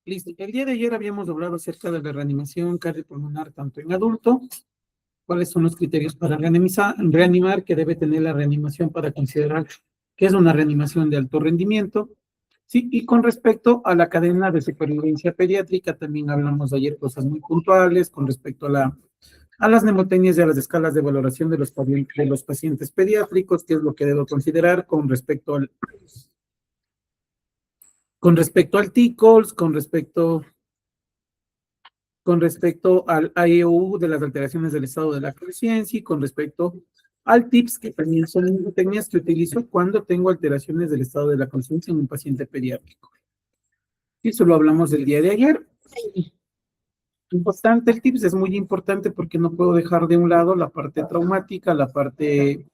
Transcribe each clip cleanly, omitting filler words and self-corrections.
Listo. El día de ayer habíamos hablado acerca de la reanimación cardiopulmonar tanto en adulto, cuáles son los criterios para reanimar, que debe tener la reanimación para considerar que es una reanimación de alto rendimiento. Sí, y con respecto a la cadena de supervivencia pediátrica, también hablamos ayer cosas muy puntuales con respecto a las pneumotenias y a las escalas de valoración de los pacientes pediátricos, qué es lo que debo considerar con respecto al TICOLS, con respecto al IEU de las alteraciones del estado de la conciencia y con respecto al TIPS, que también son pneumotenias que utilizo cuando tengo alteraciones del estado de la conciencia en un paciente pediátrico. Y eso lo hablamos el día de ayer. Importante, el TIPS es muy importante porque no puedo dejar de un lado la parte traumática, la parte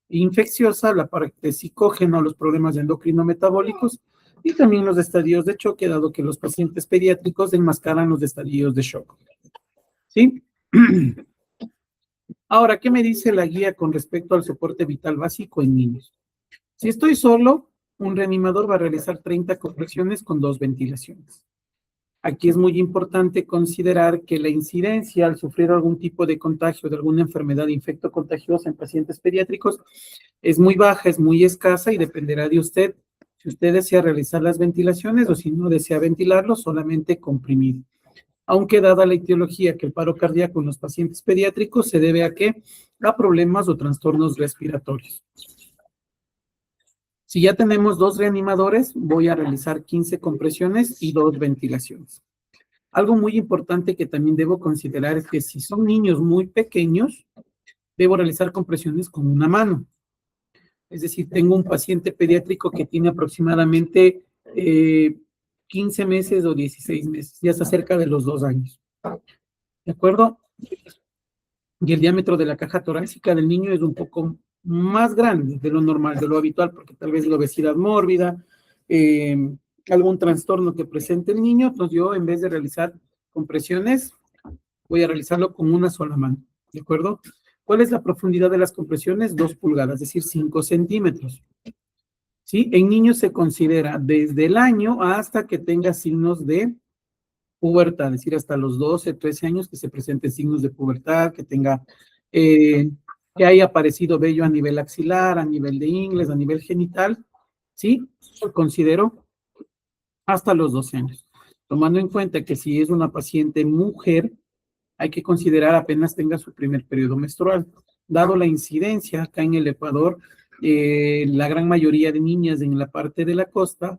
infecciosa, la parte psicógena, los problemas endocrino-metabólicos y también los estadios de choque, dado que los pacientes pediátricos enmascaran los estadios de shock. ¿Sí? Ahora, ¿qué me dice la guía con respecto al soporte vital básico en niños? Si estoy solo, un reanimador va a realizar 30 compresiones con 2 ventilaciones. Aquí es muy importante considerar que la incidencia al sufrir algún tipo de contagio de alguna enfermedad infectocontagiosa en pacientes pediátricos es muy baja, es muy escasa y dependerá de usted si usted desea realizar las ventilaciones o si no desea ventilarlo, solamente comprimir. Aunque dada la etiología que el paro cardíaco en los pacientes pediátricos se debe a qué? A problemas o trastornos respiratorios. Si ya tenemos 2 reanimadores, voy a realizar 15 compresiones y 2 ventilaciones. Algo muy importante que también debo considerar es que si son niños muy pequeños, debo realizar compresiones con una mano. Es decir, tengo un paciente pediátrico que tiene aproximadamente 15 meses o 16 meses, ya está cerca de los 2 años. ¿De acuerdo? Y el diámetro de la caja torácica del niño es un poco más grande de lo normal, de lo habitual, porque tal vez la obesidad mórbida, algún trastorno que presente el niño, entonces yo en vez de realizar compresiones, voy a realizarlo con una sola mano, ¿de acuerdo? ¿Cuál es la profundidad de las compresiones? 2 pulgadas, es decir, 5 centímetros. ¿Sí? En niños se considera desde el año hasta que tenga signos de pubertad, es decir, hasta los 12, 13 años que se presenten signos de pubertad, que tenga, que haya aparecido vello a nivel axilar, a nivel de ingles, a nivel genital, ¿sí? Considero hasta los 12 años. Tomando en cuenta que si es una paciente mujer, hay que considerar apenas tenga su primer periodo menstrual. Dado la incidencia acá en el Ecuador, la gran mayoría de niñas en la parte de la costa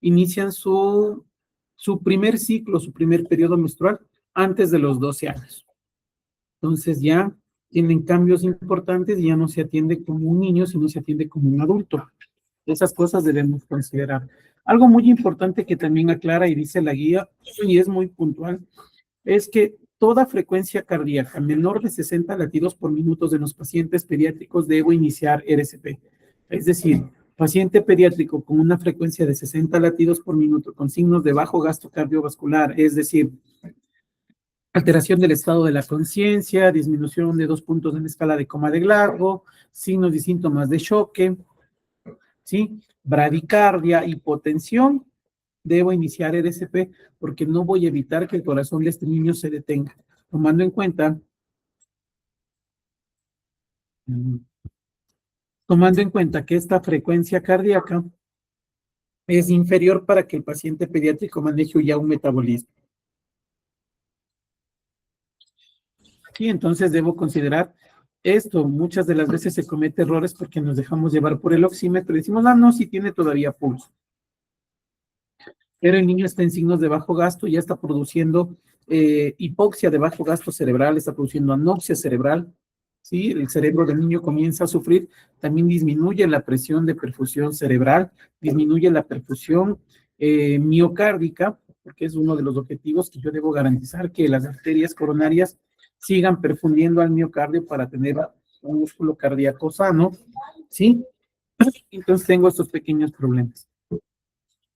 inician su primer ciclo, su primer periodo menstrual antes de los 12 años. Entonces ya tienen cambios importantes y ya no se atiende como un niño, sino se atiende como un adulto. Esas cosas debemos considerar. Algo muy importante que también aclara y dice la guía, y es muy puntual, es que toda frecuencia cardíaca menor de 60 latidos por minuto de los pacientes pediátricos debo iniciar RCP. Es decir, paciente pediátrico con una frecuencia de 60 latidos por minuto con signos de bajo gasto cardiovascular, es decir, alteración del estado de la conciencia, disminución de 2 puntos en la escala de coma de Glasgow, signos y síntomas de choque, ¿sí? Bradicardia, hipotensión, debo iniciar RCP porque no voy a evitar que el corazón de este niño se detenga, tomando en cuenta que esta frecuencia cardíaca es inferior para que el paciente pediátrico maneje ya un metabolismo. Sí, entonces debo considerar esto. Muchas de las veces se comete errores porque nos dejamos llevar por el oxímetro y decimos, no, sí tiene todavía pulso. Pero el niño está en signos de bajo gasto, ya está produciendo hipoxia de bajo gasto cerebral, está produciendo anoxia cerebral, ¿sí? El cerebro del niño comienza a sufrir, también disminuye la presión de perfusión cerebral, disminuye la perfusión miocárdica, porque es uno de los objetivos que yo debo garantizar que las arterias coronarias sigan perfundiendo al miocardio para tener un músculo cardíaco sano, ¿sí? Entonces tengo estos pequeños problemas.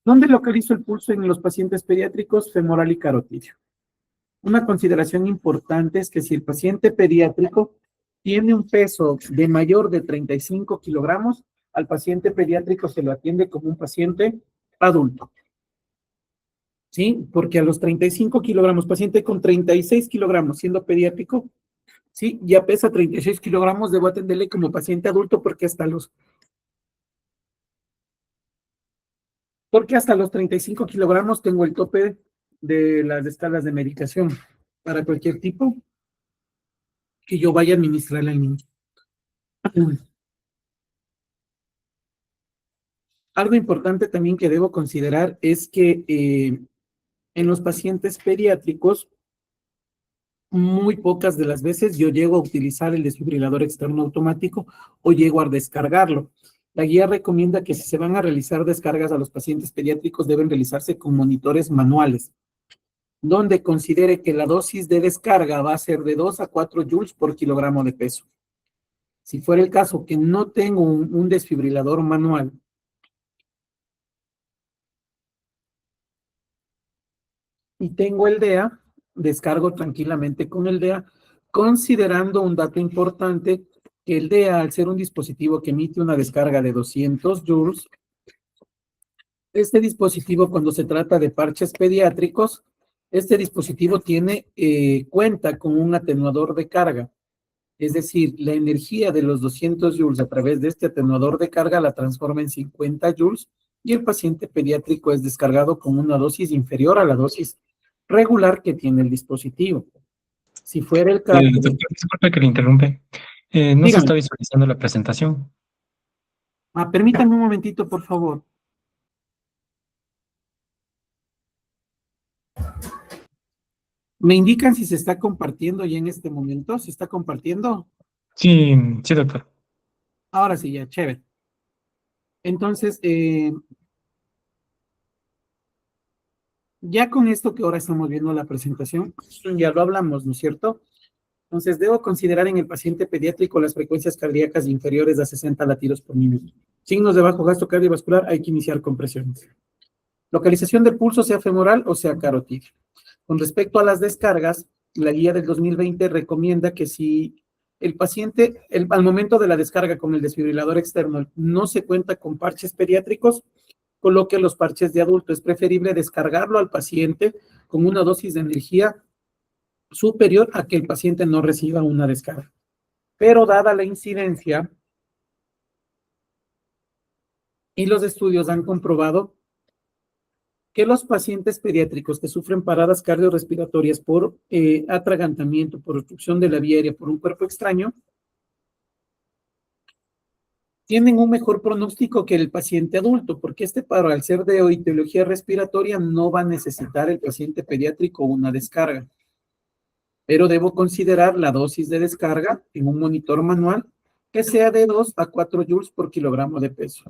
¿Dónde localizo el pulso en los pacientes pediátricos? Femoral y carotidio. Una consideración importante es que si el paciente pediátrico tiene un peso de mayor de 35 kilogramos, al paciente pediátrico se lo atiende como un paciente adulto. ¿sí? Porque a los 35 kilogramos, paciente con 36 kilogramos, siendo pediátrico, ¿sí? Ya pesa 36 kilogramos, debo atenderle como paciente adulto porque hasta los 35 kilogramos tengo el tope de las escalas de medicación para cualquier tipo que yo vaya a administrarle al niño. Algo importante también que debo considerar es que en los pacientes pediátricos, muy pocas de las veces yo llego a utilizar el desfibrilador externo automático o llego a descargarlo. La guía recomienda que si se van a realizar descargas a los pacientes pediátricos deben realizarse con monitores manuales, donde considere que la dosis de descarga va a ser de 2 a 4 joules por kilogramo de peso. Si fuera el caso que no tengo un desfibrilador manual y tengo el DEA, descargo tranquilamente con el DEA, considerando un dato importante, que el DEA, al ser un dispositivo que emite una descarga de 200 joules, este dispositivo, cuando se trata de parches pediátricos, este dispositivo cuenta con un atenuador de carga. Es decir, la energía de los 200 joules a través de este atenuador de carga la transforma en 50 joules y el paciente pediátrico es descargado con una dosis inferior a la dosis regular que tiene el dispositivo. Si fuera el caso... Doctor, disculpe que le interrumpe. No se está Dígame. visualizando la presentación. Permítame un momentito, por favor. ¿Me indican si se está compartiendo ya en este momento? ¿Se está compartiendo? Sí, sí, doctor. Ahora sí, ya, chévere. Entonces, ya con esto que ahora estamos viendo la presentación, ya lo hablamos, ¿no es cierto? Entonces, debo considerar en el paciente pediátrico las frecuencias cardíacas inferiores a 60 latidos por minuto. Signos de bajo gasto cardiovascular, hay que iniciar compresiones. Localización del pulso, sea femoral o sea carotídeo. Con respecto a las descargas, la guía del 2020 recomienda que si el paciente, al momento de la descarga con el desfibrilador externo, no se cuenta con parches pediátricos, coloque los parches de adulto. Es preferible descargarlo al paciente con una dosis de energía superior a que el paciente no reciba una descarga. Pero dada la incidencia, y los estudios han comprobado que los pacientes pediátricos que sufren paradas cardiorrespiratorias por atragantamiento, por obstrucción de la vía aérea, por un cuerpo extraño, tienen un mejor pronóstico que el paciente adulto, porque este paro, al ser de etiología respiratoria, no va a necesitar el paciente pediátrico una descarga. Pero debo considerar la dosis de descarga en un monitor manual que sea de 2 a 4 joules por kilogramo de peso.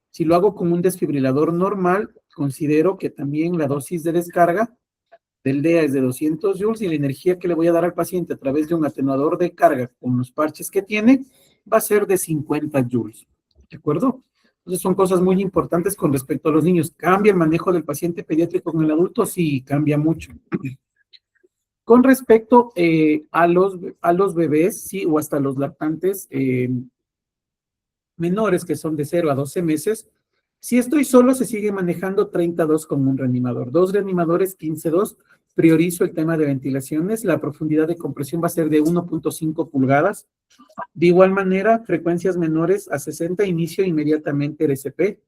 Si lo hago con un desfibrilador normal, considero que también la dosis de descarga del DEA es de 200 joules y la energía que le voy a dar al paciente a través de un atenuador de carga con los parches que tiene va a ser de 50 joules. ¿De acuerdo? Entonces son cosas muy importantes con respecto a los niños. ¿Cambia el manejo del paciente pediátrico con el adulto? Sí, cambia mucho. Con respecto a los bebés, sí, o hasta los lactantes menores que son de 0 a 12 meses, si estoy solo se sigue manejando 32 con un reanimador. 2 reanimadores, 15-2. Priorizo el tema de ventilaciones. La profundidad de compresión va a ser de 1.5 pulgadas. De igual manera, frecuencias menores a 60, inicio inmediatamente RCP.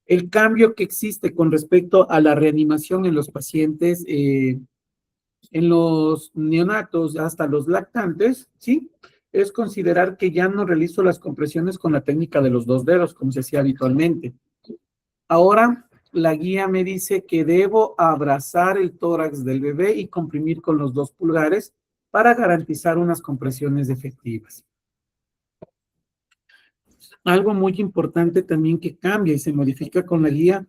El cambio que existe con respecto a la reanimación en los pacientes, en los neonatos hasta los lactantes, ¿sí? Es considerar que ya no realizo las compresiones con la técnica de los 2 dedos, como se hacía habitualmente. Ahora, la guía me dice que debo abrazar el tórax del bebé y comprimir con los 2 pulgares para garantizar unas compresiones efectivas. Algo muy importante también que cambia y se modifica con la guía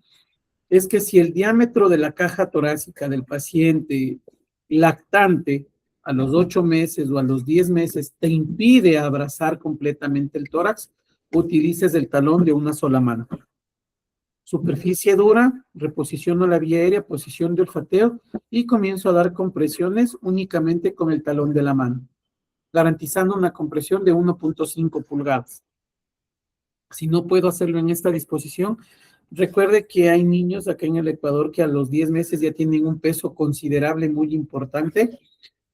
es que si el diámetro de la caja torácica del paciente lactante a los 8 meses o a los 10 meses te impide abrazar completamente el tórax, utilices el talón de una sola mano. Superficie dura, reposiciono la vía aérea, posición de olfateo y comienzo a dar compresiones únicamente con el talón de la mano, garantizando una compresión de 1.5 pulgadas. Si no puedo hacerlo en esta disposición, Recuerde que hay niños acá en el Ecuador que a los 10 meses ya tienen un peso considerable, muy importante,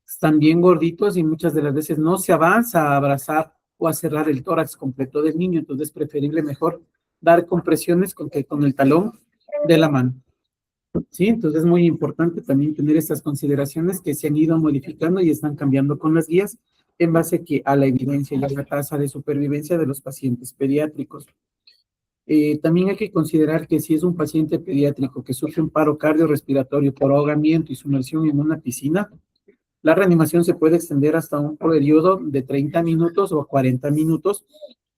están bien gorditos y muchas de las veces no se avanza a abrazar o a cerrar el tórax completo del niño, entonces es preferible mejor dar compresiones con el talón de la mano. Sí, entonces es muy importante también tener estas consideraciones que se han ido modificando y están cambiando con las guías en base a la evidencia y a la tasa de supervivencia de los pacientes pediátricos. También hay que considerar que si es un paciente pediátrico que sufre un paro cardiorrespiratorio por ahogamiento y sumersión en una piscina, la reanimación se puede extender hasta un periodo de 30 minutos o 40 minutos,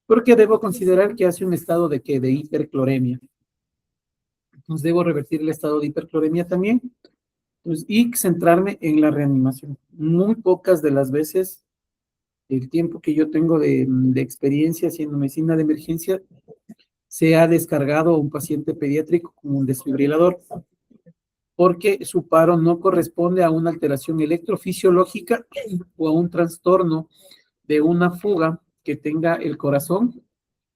porque debo considerar que hace un estado de hipercloremia. Entonces debo revertir el estado de hipercloremia también, pues, y centrarme en la reanimación. Muy pocas de las veces, el tiempo que yo tengo de experiencia haciendo medicina de emergencia, se ha descargado a un paciente pediátrico con un desfibrilador, porque su paro no corresponde a una alteración electrofisiológica o a un trastorno de una fuga que tenga el corazón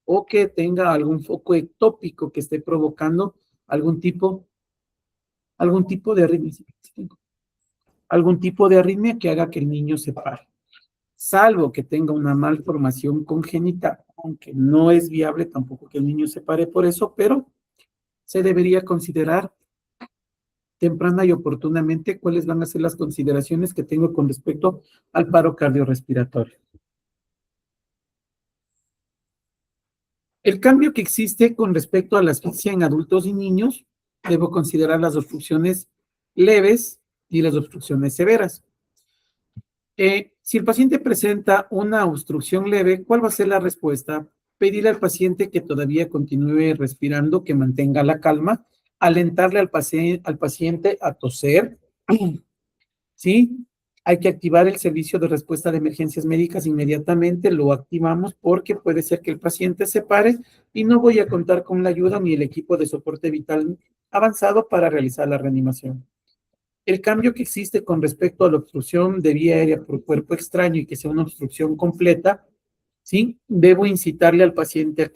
o que tenga algún foco ectópico que esté provocando algún tipo de arritmia, algún tipo de arritmia que haga que el niño se pare. Salvo que tenga una malformación congénita, aunque no es viable tampoco que el niño se pare por eso, pero se debería considerar temprana y oportunamente cuáles van a ser las consideraciones que tengo con respecto al paro cardiorrespiratorio. El cambio que existe con respecto a la asfixia en adultos y niños, debo considerar las obstrucciones leves y las obstrucciones severas. Si el paciente presenta una obstrucción leve, ¿cuál va a ser la respuesta? Pedirle al paciente que todavía continúe respirando, que mantenga la calma, alentarle al paciente a toser, ¿sí? Hay que activar el servicio de respuesta de emergencias médicas inmediatamente, lo activamos porque puede ser que el paciente se pare y no voy a contar con la ayuda ni el equipo de soporte vital avanzado para realizar la reanimación. El cambio que existe con respecto a la obstrucción de vía aérea por cuerpo extraño y que sea una obstrucción completa, ¿sí? Debo incitarle al paciente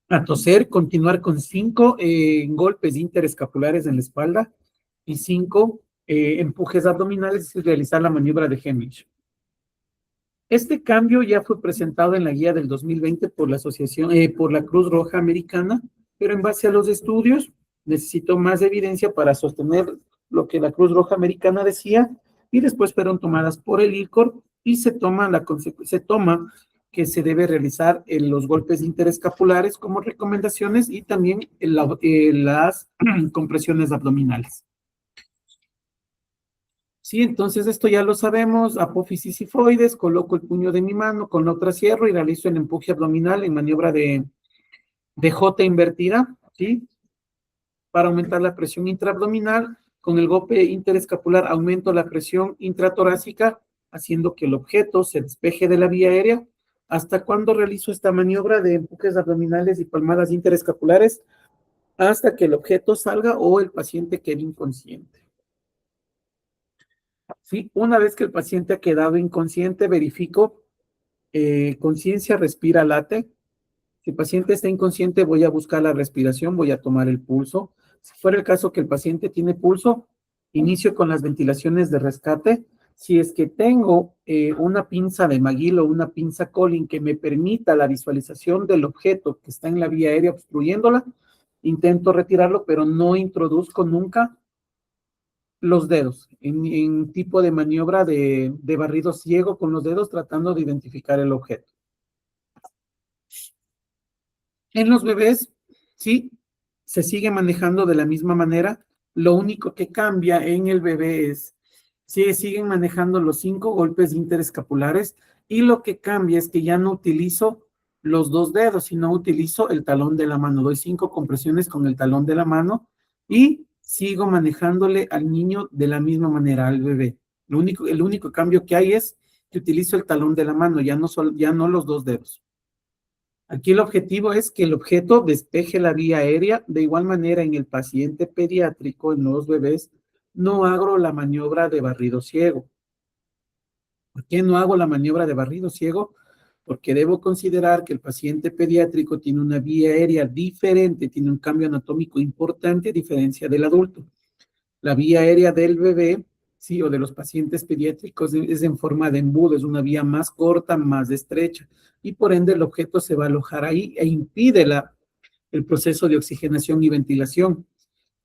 a toser, continuar con 5 golpes interescapulares en la espalda y 5 empujes abdominales y realizar la maniobra de Heimlich. Este cambio ya fue presentado en la guía del 2020 por la asociación, por la Cruz Roja Americana, pero en base a los estudios necesito más evidencia para sostener lo que la Cruz Roja Americana decía y después fueron tomadas por el ICOR y se toma que se debe realizar los golpes interescapulares como recomendaciones y también las compresiones abdominales. Sí, entonces esto ya lo sabemos, apófisis sifoides, coloco el puño de mi mano, con la otra cierro y realizo el empuje abdominal en maniobra de J invertida, ¿sí? Para aumentar la presión intraabdominal, con el golpe interescapular aumento la presión intratorácica, haciendo que el objeto se despeje de la vía aérea. ¿Hasta cuándo realizo esta maniobra de empujes abdominales y palmadas interescapulares? Hasta que el objeto salga o el paciente quede inconsciente. ¿Sí? Una vez que el paciente ha quedado inconsciente, verifico conciencia, respira, late. Si el paciente está inconsciente, voy a buscar la respiración, voy a tomar el pulso. Si fuera el caso que el paciente tiene pulso, inicio con las ventilaciones de rescate. Si es que tengo una pinza de Magil o una pinza Collin que me permita la visualización del objeto que está en la vía aérea obstruyéndola, intento retirarlo, pero no introduzco nunca los dedos en tipo de maniobra de barrido ciego con los dedos tratando de identificar el objeto. En los bebés, sí, se sigue manejando de la misma manera. Lo único que cambia en el bebé es, sí, siguen manejando los 5 golpes interescapulares y lo que cambia es que ya no utilizo los 2 dedos, sino utilizo el talón de la mano. Doy 5 compresiones con el talón de la mano y sigo manejándole al niño de la misma manera, al bebé. El único cambio que hay es que utilizo el talón de la mano, ya no los 2 dedos. Aquí el objetivo es que el objeto despeje la vía aérea. De igual manera, en el paciente pediátrico, en los bebés, no hago la maniobra de barrido ciego. ¿Por qué no hago la maniobra de barrido ciego? porque debo considerar que el paciente pediátrico tiene una vía aérea diferente, tiene un cambio anatómico importante a diferencia del adulto. La vía aérea del bebé, sí, o de los pacientes pediátricos es en forma de embudo, es una vía más corta, más estrecha, y por ende el objeto se va a alojar ahí e impide el proceso de oxigenación y ventilación.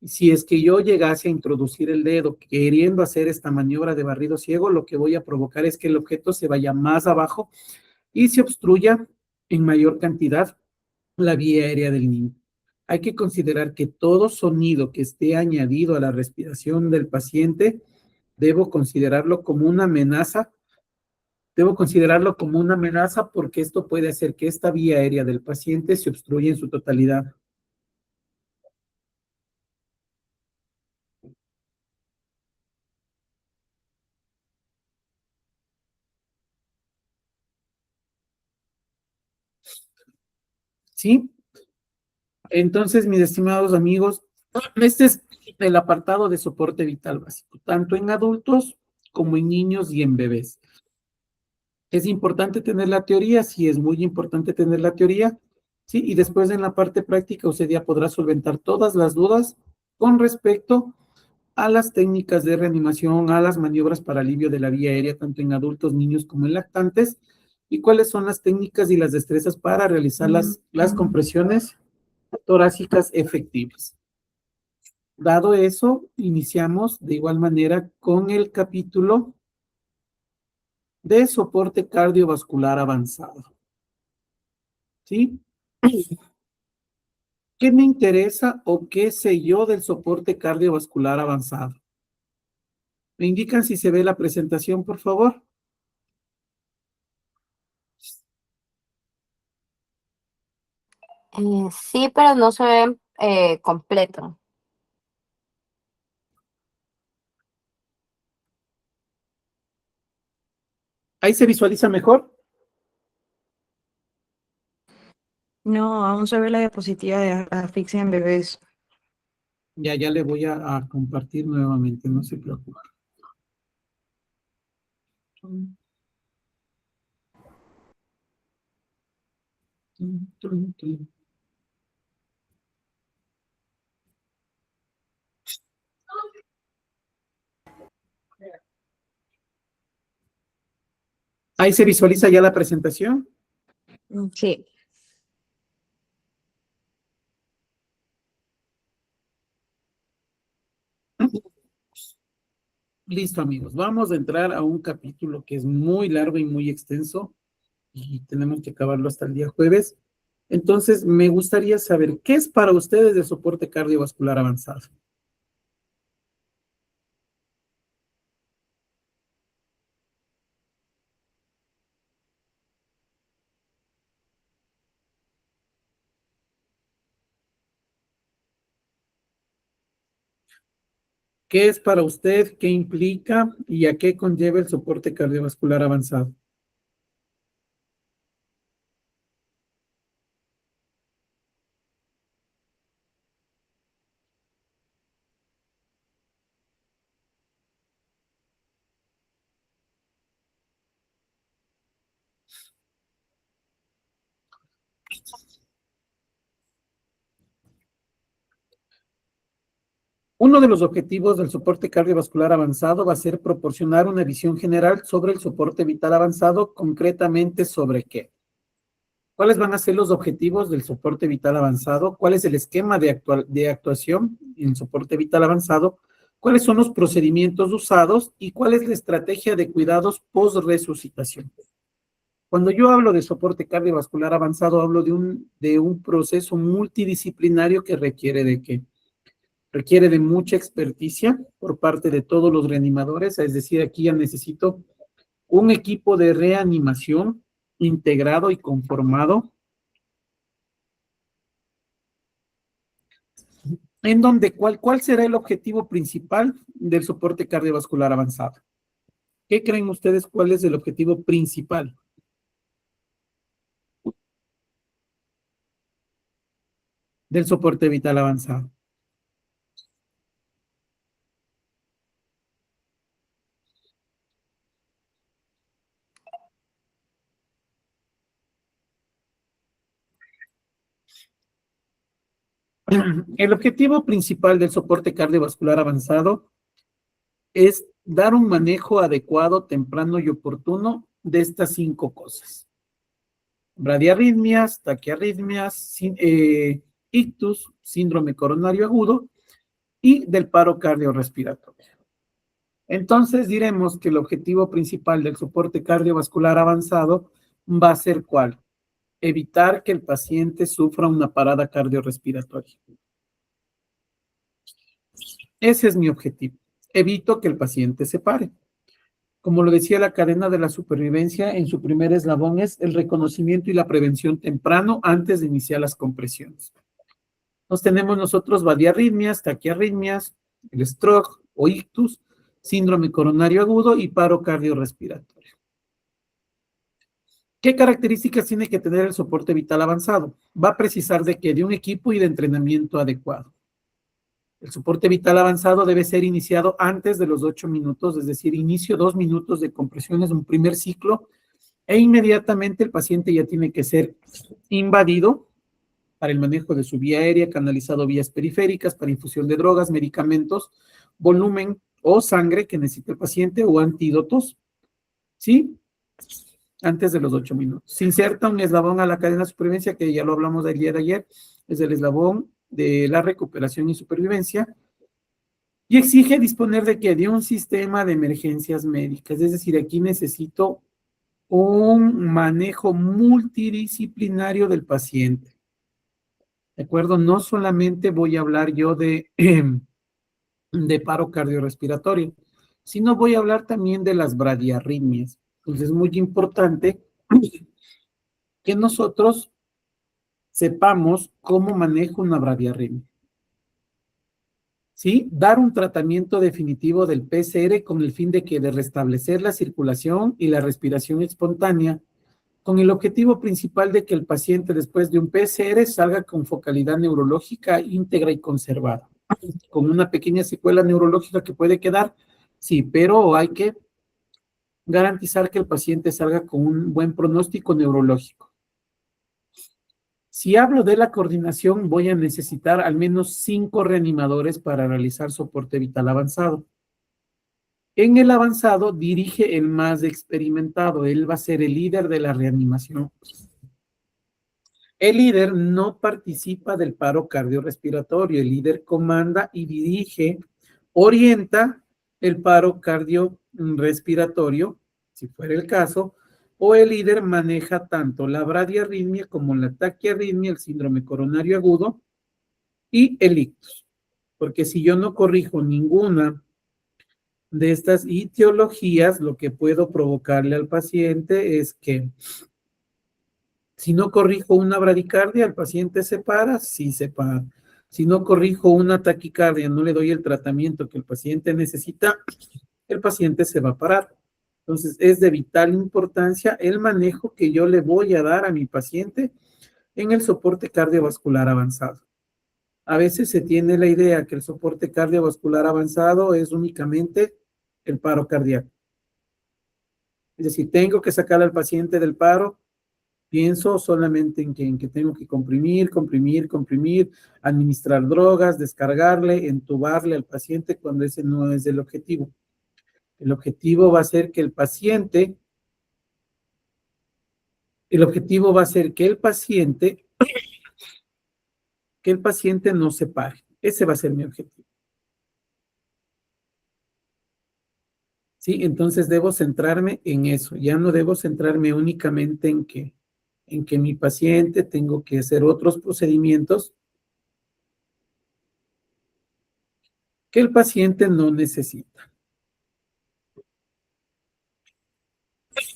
Si es que yo llegase a introducir el dedo queriendo hacer esta maniobra de barrido ciego, lo que voy a provocar es que el objeto se vaya más abajo y se obstruya en mayor cantidad la vía aérea del niño. Hay que considerar que todo sonido que esté añadido a la respiración del paciente, debo considerarlo como una amenaza. Debo considerarlo como una amenaza porque esto puede hacer que esta vía aérea del paciente se obstruya en su totalidad. ¿Sí? Entonces, mis estimados amigos, este es el apartado de soporte vital básico, tanto en adultos como en niños y en bebés. ¿Es importante tener la teoría? Sí, es muy importante tener la teoría. Sí, y después en la parte práctica usted ya podrá solventar todas las dudas con respecto a las técnicas de reanimación, a las maniobras para alivio de la vía aérea, tanto en adultos, niños como en lactantes, y cuáles son las técnicas y las destrezas para realizar las compresiones torácicas efectivas. Dado eso, iniciamos de igual manera con el capítulo de soporte cardiovascular avanzado. ¿Sí? ¿Qué me interesa o qué sé yo del soporte cardiovascular avanzado? ¿Me indican si se ve la presentación, por favor? Sí, pero no se ve completo. ¿Ahí se visualiza mejor? No, aún se ve la diapositiva de asfixia en bebés. Ya le voy a compartir nuevamente, no se preocupe. Ahí se visualiza ya la presentación. Sí. Listo, amigos. Vamos a entrar a un capítulo que es muy largo y muy extenso y tenemos que acabarlo hasta el día jueves. Entonces, me gustaría saber, ¿qué es para ustedes el soporte cardiovascular avanzado? ¿Qué es para usted? ¿Qué implica? ¿Y a qué conlleva el soporte cardiovascular avanzado? Uno de los objetivos del soporte cardiovascular avanzado va a ser proporcionar una visión general sobre el soporte vital avanzado, concretamente sobre qué. ¿Cuáles van a ser los objetivos del soporte vital avanzado? ¿Cuál es el esquema de actuación en soporte vital avanzado? ¿Cuáles son los procedimientos usados? ¿Y cuál es la estrategia de cuidados post-resucitación? Cuando yo hablo de soporte cardiovascular avanzado, hablo de un proceso multidisciplinario que requiere de qué? Requiere de mucha experticia por parte de todos los reanimadores, es decir, aquí ya necesito un equipo de reanimación integrado y conformado, en donde, ¿cuál será el objetivo principal del soporte cardiovascular avanzado? ¿Qué creen ustedes cuál es el objetivo principal del soporte vital avanzado? El objetivo principal del soporte cardiovascular avanzado es dar un manejo adecuado, temprano y oportuno de estas 5 cosas: bradiarritmias, taquiarritmias, ictus, síndrome coronario agudo y del paro cardiorrespiratorio. Entonces diremos que el objetivo principal del soporte cardiovascular avanzado va a ser ¿cuál? Evitar que el paciente sufra una parada cardiorrespiratoria. Ese es mi objetivo. Evito que el paciente se pare. Como lo decía la cadena de la supervivencia, en su primer eslabón es el reconocimiento y la prevención temprano antes de iniciar las compresiones. Nos tenemos nosotros bradiarritmias, taquiarritmias, el stroke o ictus, síndrome coronario agudo y paro cardiorrespiratorio. ¿Qué características tiene que tener el soporte vital avanzado? Va a precisar de un equipo y de entrenamiento adecuado. El soporte vital avanzado debe ser iniciado antes de los 8 minutos, es decir, inicio 2 minutos de compresiones, un primer ciclo, e inmediatamente el paciente ya tiene que ser invadido para el manejo de su vía aérea, canalizado vías periféricas, para infusión de drogas, medicamentos, volumen o sangre que necesite el paciente o antídotos, ¿sí? Antes de los 8 minutos. Se inserta un eslabón a la cadena de supervivencia, que ya lo hablamos del día de ayer, es el eslabón de la recuperación y supervivencia, y exige disponer de un sistema de emergencias médicas, es decir, aquí necesito un manejo multidisciplinario del paciente, ¿de acuerdo? No solamente voy a hablar yo de paro cardiorrespiratorio, sino voy a hablar también de las bradiarritmias. Entonces es muy importante que nosotros sepamos cómo manejo una bradiarritmia. ¿Sí? Dar un tratamiento definitivo del PCR con el fin de restablecer la circulación y la respiración espontánea, con el objetivo principal de que el paciente después de un PCR salga con focalidad neurológica íntegra y conservada. Con una pequeña secuela neurológica que puede quedar, sí, pero hay que garantizar que el paciente salga con un buen pronóstico neurológico. Si hablo de la coordinación, voy a necesitar al menos 5 reanimadores para realizar soporte vital avanzado. En el avanzado dirige el más experimentado, él va a ser el líder de la reanimación. El líder no participa del paro cardiorrespiratorio, el líder comanda y dirige, orienta el paro cardiorrespiratorio, si fuera el caso, o el líder maneja tanto la bradiarritmia como la taquiarritmia, el síndrome coronario agudo y el ictus. Porque si yo no corrijo ninguna de estas etiologías, lo que puedo provocarle al paciente es que si no corrijo una bradicardia, el paciente se para, sí se para. Si no corrijo una taquicardia, no le doy el tratamiento que el paciente necesita, el paciente se va a parar. Entonces, es de vital importancia el manejo que yo le voy a dar a mi paciente en el soporte cardiovascular avanzado. A veces se tiene la idea que el soporte cardiovascular avanzado es únicamente el paro cardíaco. Es decir, tengo que sacar al paciente del paro, pienso solamente en que tengo que comprimir, administrar drogas, descargarle, entubarle al paciente cuando ese no es el objetivo. El objetivo va a ser que el paciente no se pare. Ese va a ser mi objetivo. ¿Sí? Entonces debo centrarme en eso. Ya no debo centrarme únicamente en que mi paciente tengo que hacer otros procedimientos que el paciente no necesita.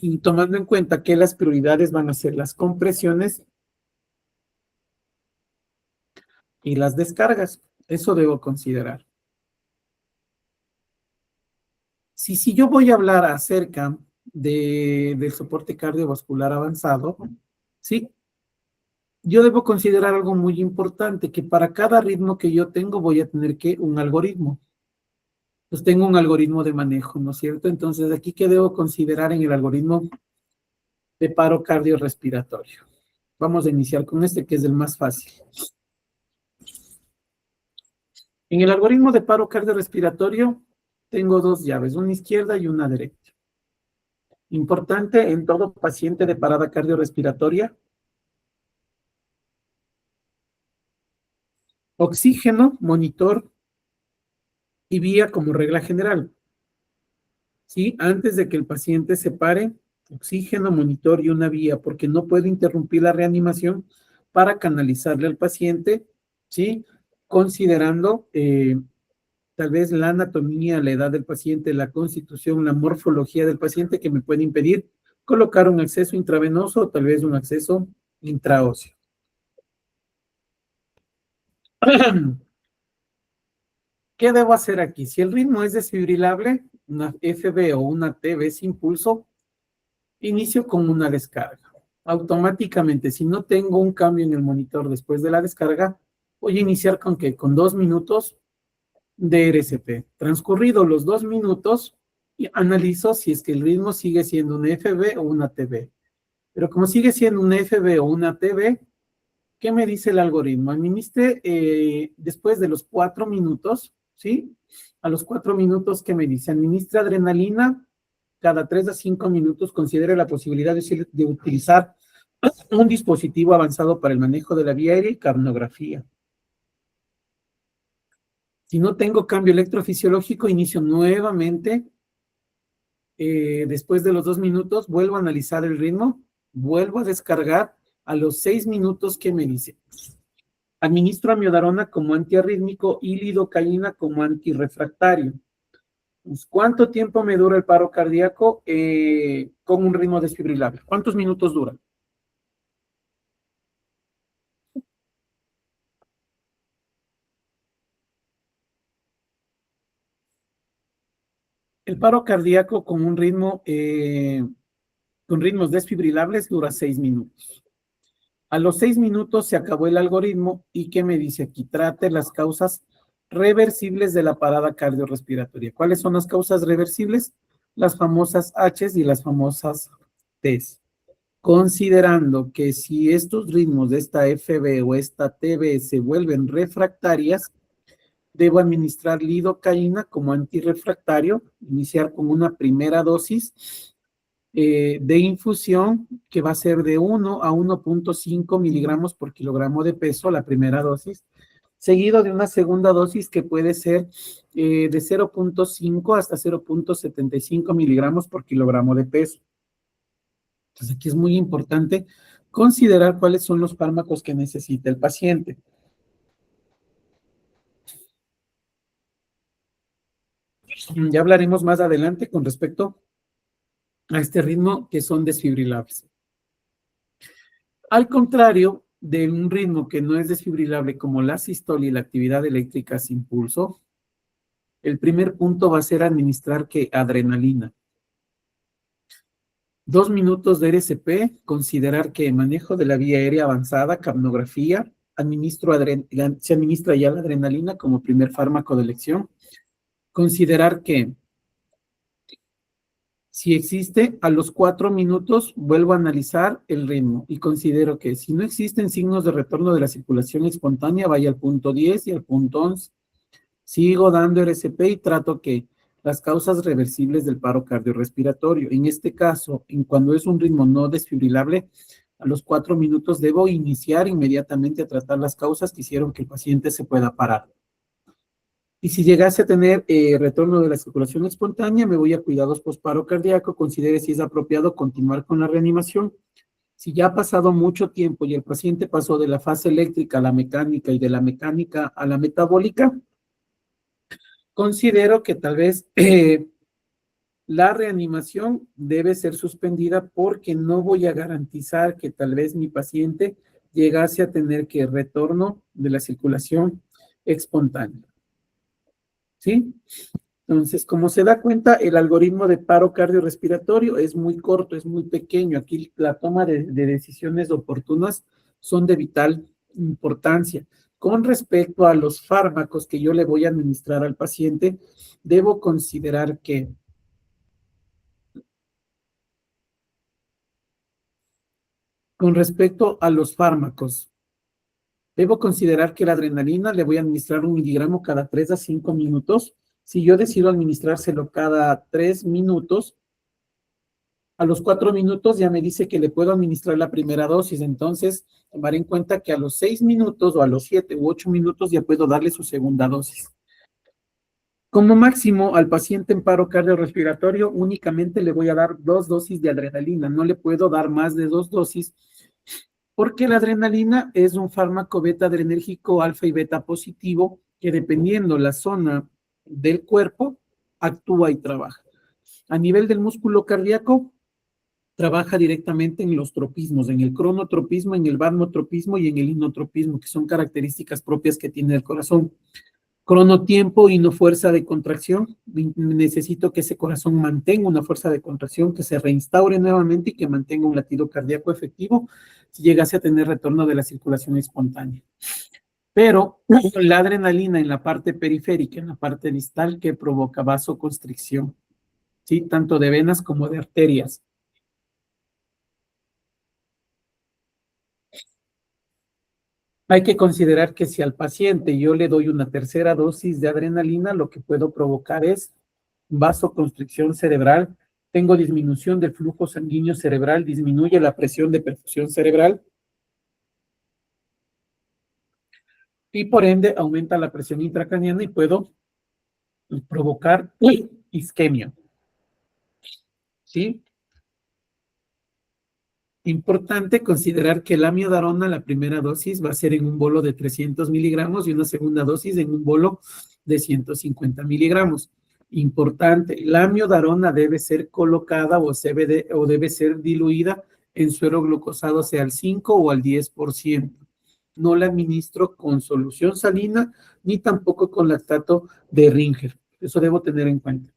Y tomando en cuenta que las prioridades van a ser las compresiones y las descargas. Eso debo considerar. Si yo voy a hablar acerca del soporte cardiovascular avanzado, ¿sí? Yo debo considerar algo muy importante, que para cada ritmo que yo tengo voy a tener un algoritmo. Pues tengo un algoritmo de manejo, ¿no es cierto? Entonces, aquí, ¿qué debo considerar en el algoritmo de paro cardiorrespiratorio? Vamos a iniciar con este, que es el más fácil. En el algoritmo de paro cardiorrespiratorio tengo dos llaves, una izquierda y una derecha. Importante en todo paciente de parada cardiorrespiratoria, oxígeno, monitor y vía como regla general. ¿Sí? Antes de que el paciente se pare, oxígeno, monitor y una vía, porque no puedo interrumpir la reanimación para canalizarle al paciente, ¿sí? Considerando tal vez la anatomía, la edad del paciente, la constitución, la morfología del paciente que me puede impedir colocar un acceso intravenoso o tal vez un acceso intraóseo. ¿Qué debo hacer aquí? Si el ritmo es desfibrilable, una FB o una TB sin pulso, inicio con una descarga. Automáticamente, si no tengo un cambio en el monitor después de la descarga, voy a iniciar con ¿qué? Con 2 minutos de RCP. Transcurridos los 2 minutos, y analizo si es que el ritmo sigue siendo una FB o una TB. Pero como sigue siendo una FB o una TB, ¿qué me dice el algoritmo? Administre después de los 4 minutos, ¿sí? A los 4 minutos, ¿qué me dice? Administra adrenalina cada 3 a 5 minutos. Considere la posibilidad de utilizar un dispositivo avanzado para el manejo de la vía aérea y capnografía. Si no tengo cambio electrofisiológico, inicio nuevamente. Después de los 2 minutos, vuelvo a analizar el ritmo, vuelvo a descargar a los 6 minutos que me dice. Administro amiodarona como antiarrítmico y lidocaína como antirrefractario. Pues, ¿cuánto tiempo me dura el paro cardíaco con un ritmo desfibrilable? ¿Cuántos minutos dura? El paro cardíaco con un ritmo, con ritmos desfibrilables dura 6 minutos. A los 6 minutos se acabó el algoritmo y ¿qué me dice aquí? Trate las causas reversibles de la parada cardiorrespiratoria. ¿Cuáles son las causas reversibles? Las famosas H's y las famosas T's. Considerando que si estos ritmos de esta FB o esta TB se vuelven refractarias, debo administrar lidocaína como antirrefractario, iniciar con una primera dosis de infusión que va a ser de 1 a 1.5 miligramos por kilogramo de peso, la primera dosis, seguido de una segunda dosis que puede ser de 0.5 hasta 0.75 miligramos por kilogramo de peso. Entonces aquí es muy importante considerar cuáles son los fármacos que necesita el paciente. Ya hablaremos más adelante con respecto a este ritmo que son desfibrilables. Al contrario de un ritmo que no es desfibrilable como la sístole y la actividad eléctrica sin pulso, el primer punto va a ser administrar que adrenalina. 2 minutos de RCP, considerar que manejo de la vía aérea avanzada, capnografía, se administra ya la adrenalina como primer fármaco de elección. Considerar que si existe, a los 4 minutos vuelvo a analizar el ritmo y considero que si no existen signos de retorno de la circulación espontánea, vaya al punto 10 y al punto 11. Sigo dando RCP y trato que las causas reversibles del paro cardiorrespiratorio. En este caso, cuando es un ritmo no desfibrilable, a los 4 minutos debo iniciar inmediatamente a tratar las causas que hicieron que el paciente se pueda parar. Y si llegase a tener retorno de la circulación espontánea, me voy a cuidados posparo cardíaco, considere si es apropiado continuar con la reanimación. Si ya ha pasado mucho tiempo y el paciente pasó de la fase eléctrica a la mecánica y de la mecánica a la metabólica, considero que tal vez la reanimación debe ser suspendida porque no voy a garantizar que tal vez mi paciente llegase a tener que retorno de la circulación espontánea. ¿Sí? Entonces, como se da cuenta, el algoritmo de paro cardiorrespiratorio es muy corto, es muy pequeño. Aquí la toma de decisiones oportunas son de vital importancia. Con respecto a los fármacos que yo le voy a administrar al paciente, debo considerar que con respecto a los fármacos Debo considerar que la adrenalina le voy a administrar 1 miligramo cada 3 a 5 minutos. Si yo decido administrárselo cada 3 minutos, a los 4 minutos ya me dice que le puedo administrar la primera dosis. Entonces, tomar en cuenta que a los 6 minutos o a los 7 u 8 minutos ya puedo darle su segunda dosis. Como máximo, al paciente en paro cardiorrespiratorio únicamente le voy a dar 2 dosis de adrenalina. No le puedo dar más de 2 dosis porque la adrenalina es un fármaco beta adrenérgico alfa y beta positivo que dependiendo la zona del cuerpo, actúa y trabaja. A nivel del músculo cardíaco, trabaja directamente en los tropismos, en el cronotropismo, en el varmotropismo y en el inotropismo, que son características propias que tiene el corazón. Cronotiempo y no fuerza de contracción. Necesito que ese corazón mantenga una fuerza de contracción, que se reinstaure nuevamente y que mantenga un latido cardíaco efectivo si llegase a tener retorno de la circulación espontánea. Pero la adrenalina en la parte periférica, en la parte distal, que provoca vasoconstricción, ¿sí? Tanto de venas como de arterias. Hay que considerar que si al paciente yo le doy una tercera dosis de adrenalina, lo que puedo provocar es vasoconstricción cerebral, tengo disminución del flujo sanguíneo cerebral, disminuye la presión de perfusión cerebral y por ende aumenta la presión intracraniana y puedo provocar isquemia. ¿Sí? Importante considerar que la amiodarona, la primera dosis, va a ser en un bolo de 300 miligramos y una segunda dosis en un bolo de 150 miligramos. Importante, la amiodarona debe ser colocada o debe ser diluida en suero glucosado, sea al 5 o al 10%. No la administro con solución salina ni tampoco con lactato de Ringer. Eso debo tener en cuenta.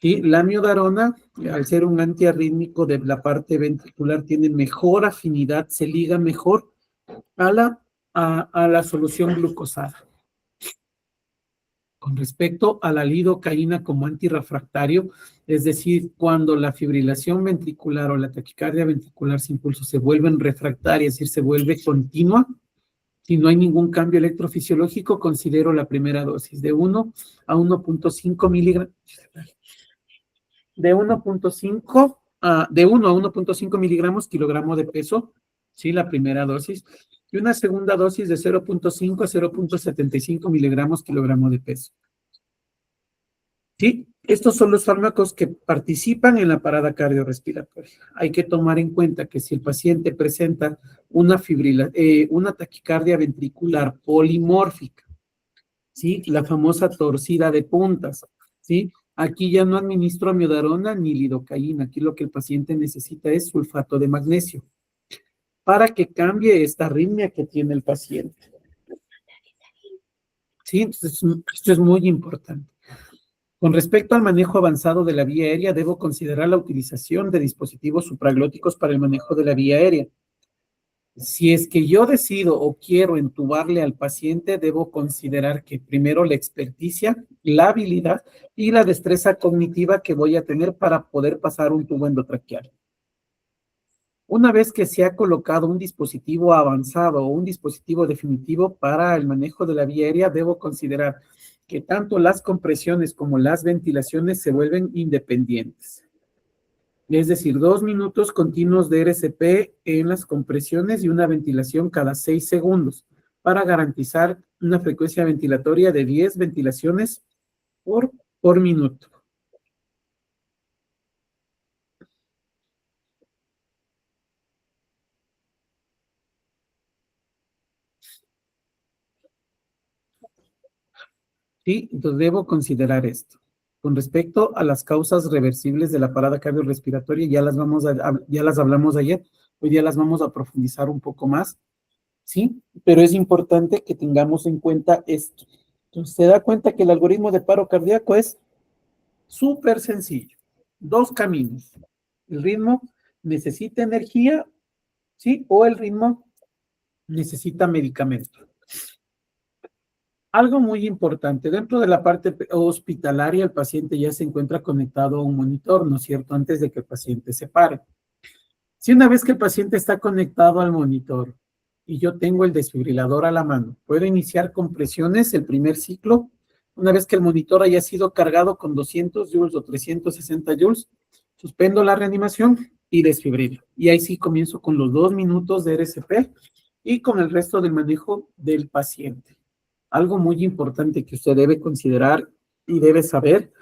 ¿Sí? La amiodarona, al ser un antiarrítmico de la parte ventricular, tiene mejor afinidad, se liga mejor a la solución glucosada. Con respecto a la lidocaína como antirrefractario, es decir, cuando la fibrilación ventricular o la taquicardia ventricular sin pulso se vuelven refractarias, es decir, se vuelve continua, si no hay ningún cambio electrofisiológico, considero la primera dosis de 1 a 1.5 miligramos. De 1 a 1.5 miligramos kilogramo de peso, ¿sí? La primera dosis. Y una segunda dosis de 0.5 a 0.75 miligramos kilogramo de peso. ¿Sí? Estos son los fármacos que participan en la parada cardiorrespiratoria. Hay que tomar en cuenta que si el paciente presenta una taquicardia ventricular polimórfica, ¿sí? La famosa torcida de puntas, ¿sí? Aquí ya no administro amiodarona ni lidocaína. Aquí lo que el paciente necesita es sulfato de magnesio para que cambie esta arritmia que tiene el paciente. ¿Sí? Entonces, esto es muy importante. Con respecto al manejo avanzado de la vía aérea, debo considerar la utilización de dispositivos supraglóticos para el manejo de la vía aérea. Si es que yo decido o quiero entubarle al paciente, debo considerar que primero la experticia, la habilidad y la destreza cognitiva que voy a tener para poder pasar un tubo endotraqueal. Una vez que se ha colocado un dispositivo avanzado o un dispositivo definitivo para el manejo de la vía aérea, debo considerar que tanto las compresiones como las ventilaciones se vuelven independientes. Es decir, 2 minutos continuos de RCP en las compresiones y una ventilación cada 6 segundos para garantizar una frecuencia ventilatoria de 10 ventilaciones por minuto. ¿Sí? Entonces debo considerar esto. Con respecto a las causas reversibles de la parada cardiorrespiratoria, ya las hablamos ayer, hoy día las vamos a profundizar un poco más, ¿sí? Pero es importante que tengamos en cuenta esto. Entonces se da cuenta que el algoritmo de paro cardíaco es súper sencillo. 2 caminos. El ritmo necesita energía, ¿sí? O el ritmo necesita medicamento. Algo muy importante, dentro de la parte hospitalaria, el paciente ya se encuentra conectado a un monitor, ¿no es cierto?, antes de que el paciente se pare. Si una vez que el paciente está conectado al monitor, y yo tengo el desfibrilador a la mano. Puedo iniciar compresiones, el primer ciclo. Una vez que el monitor haya sido cargado con 200 joules o 360 joules, suspendo la reanimación y desfibrilo. Y ahí sí comienzo con los 2 minutos de RCP y con el resto del manejo del paciente. Algo muy importante que usted debe considerar y debe saber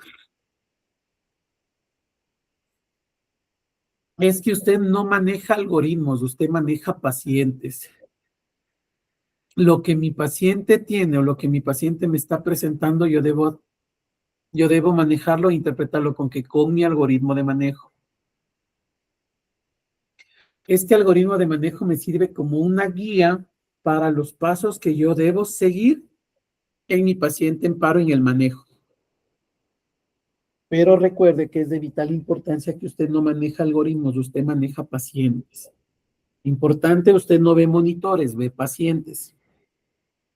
es que usted no maneja algoritmos, usted maneja pacientes. Lo que mi paciente tiene o lo que mi paciente me está presentando, yo debo manejarlo e interpretarlo con mi algoritmo de manejo. Este algoritmo de manejo me sirve como una guía para los pasos que yo debo seguir en mi paciente en paro en el manejo. Pero recuerde que es de vital importancia que usted no maneja algoritmos, usted maneja pacientes. Importante, usted no ve monitores, ve pacientes.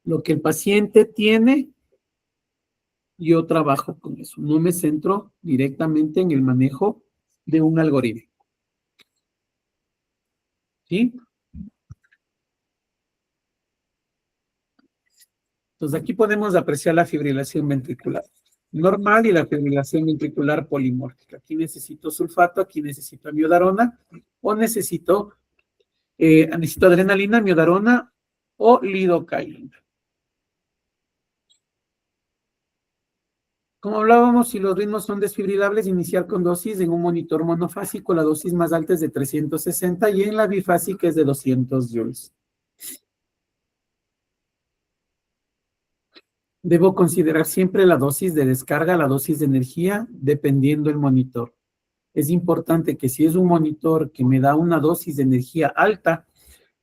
Lo que el paciente tiene, yo trabajo con eso. No me centro directamente en el manejo de un algoritmo. ¿Sí? Entonces aquí podemos apreciar la fibrilación ventricular normal y la fibrilación ventricular polimórfica. Aquí necesito sulfato, aquí necesito amiodarona o necesito adrenalina, amiodarona o lidocaína. Como hablábamos, si los ritmos son desfibrilables, iniciar con dosis en un monitor monofásico, la dosis más alta es de 360 y en la bifásica es de 200 joules. Debo considerar siempre la dosis de descarga, la dosis de energía, dependiendo del monitor. Es importante que si es un monitor que me da una dosis de energía alta,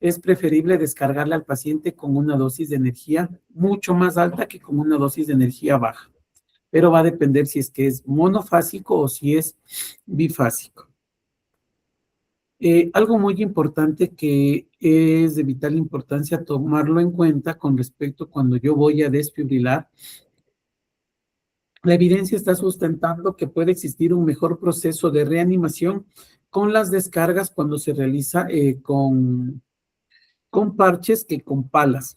es preferible descargarle al paciente con una dosis de energía mucho más alta que con una dosis de energía baja. Pero va a depender si es que es monofásico o si es bifásico. Algo muy importante que es de vital importancia tomarlo en cuenta con respecto cuando yo voy a desfibrilar. La evidencia está sustentando que puede existir un mejor proceso de reanimación con las descargas cuando se realiza con parches que con palas,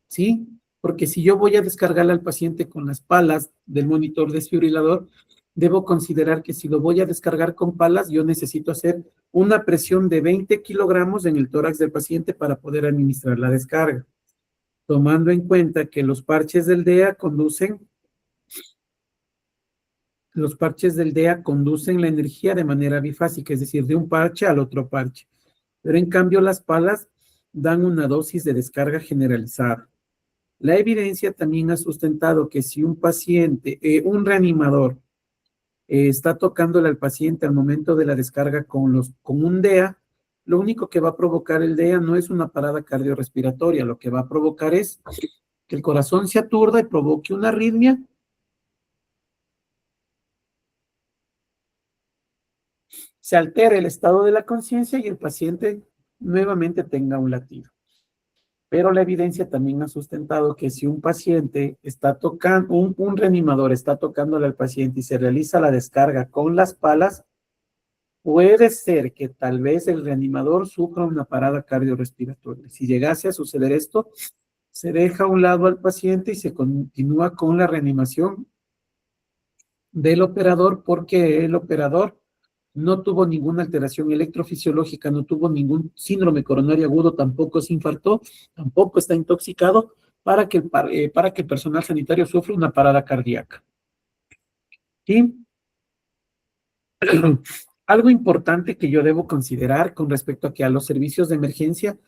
¿sí? Porque si yo voy a descargarle al paciente con las palas del monitor desfibrilador, debo considerar que si lo voy a descargar con palas, yo necesito hacer una presión de 20 kilogramos en el tórax del paciente para poder administrar la descarga, tomando en cuenta que los parches del DEA conducen la energía de manera bifásica, es decir, de un parche al otro parche. Pero en cambio las palas dan una dosis de descarga generalizada. La evidencia también ha sustentado que si un paciente, un reanimador, está tocándole al paciente al momento de la descarga con un DEA, lo único que va a provocar el DEA no es una parada cardiorrespiratoria, lo que va a provocar es que el corazón se aturda y provoque una arritmia, se altere el estado de la conciencia y el paciente nuevamente tenga un latido. Pero la evidencia también ha sustentado que si un paciente está tocando, un reanimador está tocándole al paciente y se realiza la descarga con las palas, puede ser que tal vez el reanimador sufra una parada cardiorrespiratoria. Si llegase a suceder esto, se deja a un lado al paciente y se continúa con la reanimación del operador porque el operador no tuvo ninguna alteración electrofisiológica, no tuvo ningún síndrome coronario agudo, tampoco se infartó, tampoco está intoxicado para que el personal sanitario sufra una parada cardíaca. ¿Sí? Algo importante que yo debo considerar con respecto a que a los servicios de emergencia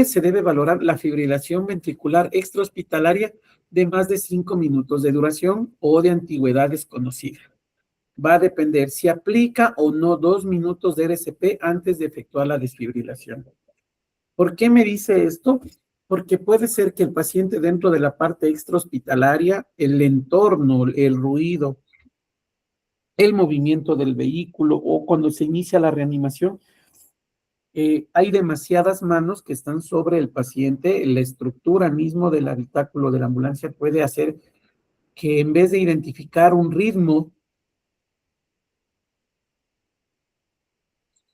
se debe valorar la fibrilación ventricular extrahospitalaria de más de 5 minutos de duración o de antigüedad desconocida. Va a depender si aplica o no 2 minutos de RCP antes de efectuar la desfibrilación. ¿Por qué me dice esto? Porque puede ser que el paciente dentro de la parte extrahospitalaria, el entorno, el ruido, el movimiento del vehículo o cuando se inicia la reanimación, hay demasiadas manos que están sobre el paciente. La estructura mismo del habitáculo de la ambulancia puede hacer que en vez de identificar un ritmo,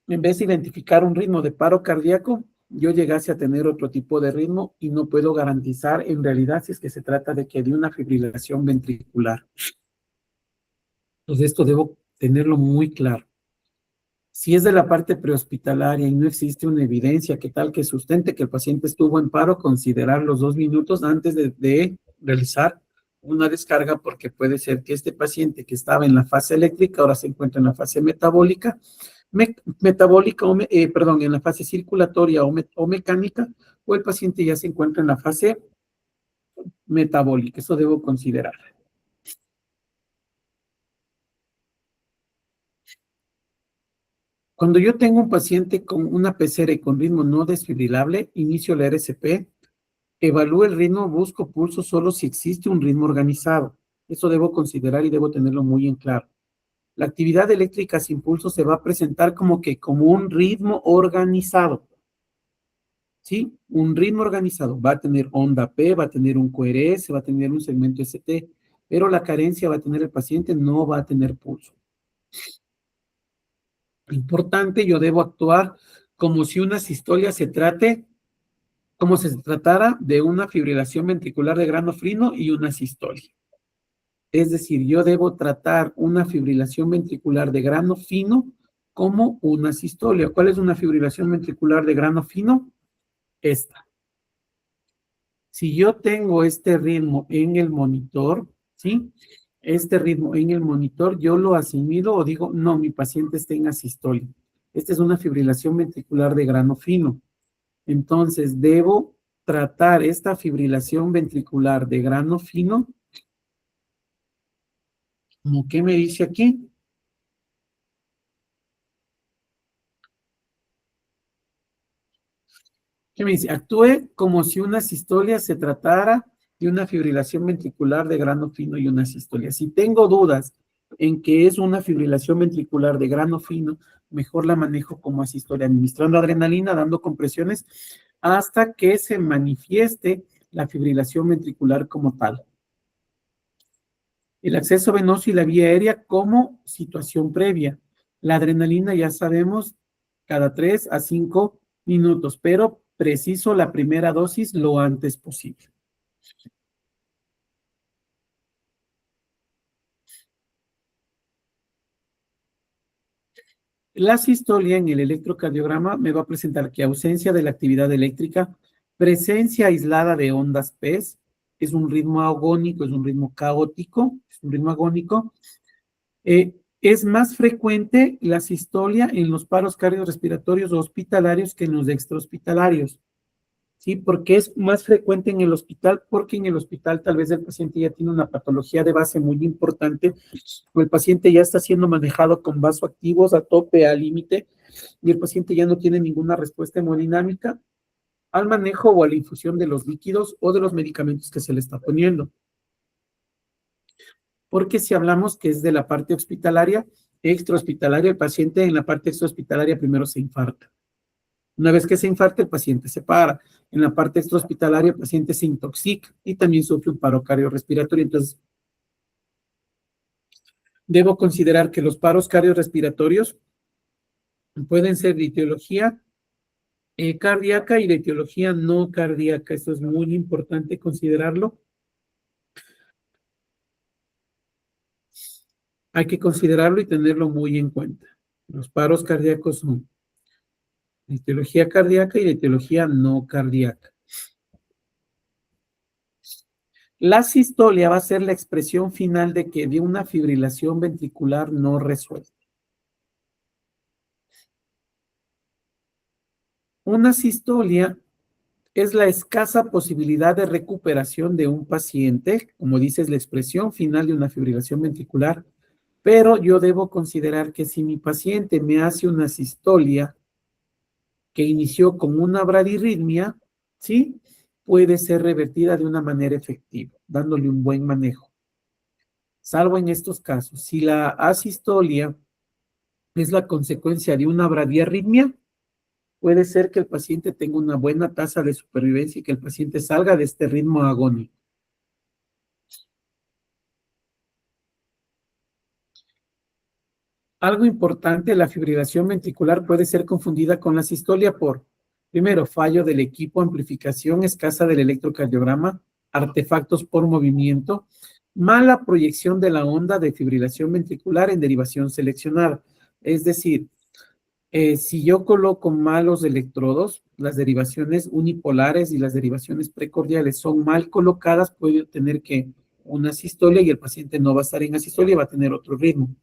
de paro cardíaco, yo llegase a tener otro tipo de ritmo y no puedo garantizar en realidad si es que se trata de que de una fibrilación ventricular. Entonces esto debo tenerlo muy claro. Si es de la parte prehospitalaria y no existe una evidencia que tal que sustente que el paciente estuvo en paro, considerar los 2 minutos antes de realizar una descarga, porque puede ser que este paciente que estaba en la fase eléctrica ahora se encuentra en la fase metabólica, en la fase circulatoria o mecánica, o el paciente ya se encuentra en la fase metabólica. Eso debo considerar. Cuando yo tengo un paciente con una PCR y con ritmo no desfibrilable, inicio la RCP, evalúo el ritmo, busco pulso solo si existe un ritmo organizado. Eso debo considerar y debo tenerlo muy en claro. La actividad eléctrica sin pulso se va a presentar como un ritmo organizado. ¿Sí? Un ritmo organizado. Va a tener onda P, va a tener un QRS, va a tener un segmento ST, pero la carencia va a tener el paciente, no va a tener pulso. Importante, yo debo actuar como si una sistolia como si se tratara de una fibrilación ventricular de grano fino y una sistolia. Es decir, yo debo tratar una fibrilación ventricular de grano fino como una sistolia. ¿Cuál es una fibrilación ventricular de grano fino? Esta. Si yo tengo este ritmo en el monitor, ¿sí? Este ritmo en el monitor, yo lo asimilo o digo, no, mi paciente está en asistolia. Esta es una fibrilación ventricular de grano fino. Entonces, debo tratar esta fibrilación ventricular de grano fino, como que me dice aquí, ¿qué me dice? Actúe como si una sistolia se tratara de una fibrilación ventricular de grano fino y una sistolia. Si tengo dudas en que es una fibrilación ventricular de grano fino, mejor la manejo como asistolia, administrando adrenalina, dando compresiones, hasta que se manifieste la fibrilación ventricular como tal. El acceso venoso y la vía aérea como situación previa. La adrenalina ya sabemos cada 3 a 5 minutos, pero preciso la primera dosis lo antes posible. La sistolia en el electrocardiograma me va a presentar que ausencia de la actividad eléctrica, presencia aislada de ondas PES, es un ritmo agónico, es un ritmo caótico, es un ritmo agónico. Es más frecuente la sistolia en los paros cardiorrespiratorios hospitalarios que en los extrahospitalarios. ¿Sí? Porque es más frecuente en el hospital, porque en el hospital tal vez el paciente ya tiene una patología de base muy importante, o el paciente ya está siendo manejado con vasoactivos a tope, al límite, y el paciente ya no tiene ninguna respuesta hemodinámica al manejo o a la infusión de los líquidos o de los medicamentos que se le está poniendo. Porque si hablamos que es de la parte hospitalaria, extrahospitalaria, el paciente en la parte extrahospitalaria primero se infarta. Una vez que se infarta, el paciente se para. En la parte extrahospitalaria, el paciente se intoxica y también sufre un paro cardiorrespiratorio. Entonces, debo considerar que los paros cardiorrespiratorios pueden ser de etiología cardíaca y de etiología no cardíaca. Esto es muy importante considerarlo. Hay que considerarlo y tenerlo muy en cuenta. Los paros cardíacos son de etiología cardíaca y de etiología no cardíaca. La sistolia va a ser la expresión final de una fibrilación ventricular no resuelta. Una sistolia es la escasa posibilidad de recuperación de un paciente, como dices, la expresión final de una fibrilación ventricular, pero yo debo considerar que si mi paciente me hace una sistolia que inició con una bradirritmia, ¿sí? Puede ser revertida de una manera efectiva, dándole un buen manejo. Salvo en estos casos, si la asistolia es la consecuencia de una bradiarritmia, puede ser que el paciente tenga una buena tasa de supervivencia y que el paciente salga de este ritmo agónico. Algo importante, la fibrilación ventricular puede ser confundida con la sistolia por Primero, fallo del equipo, amplificación escasa del electrocardiograma, artefactos por movimiento, mala proyección de la onda de fibrilación ventricular en derivación seleccionada. Es decir, si yo coloco malos electrodos, las derivaciones unipolares y las derivaciones precordiales son mal colocadas, puede tener que una sistolia y el paciente no va a estar en asistolia, va a tener otro ritmo.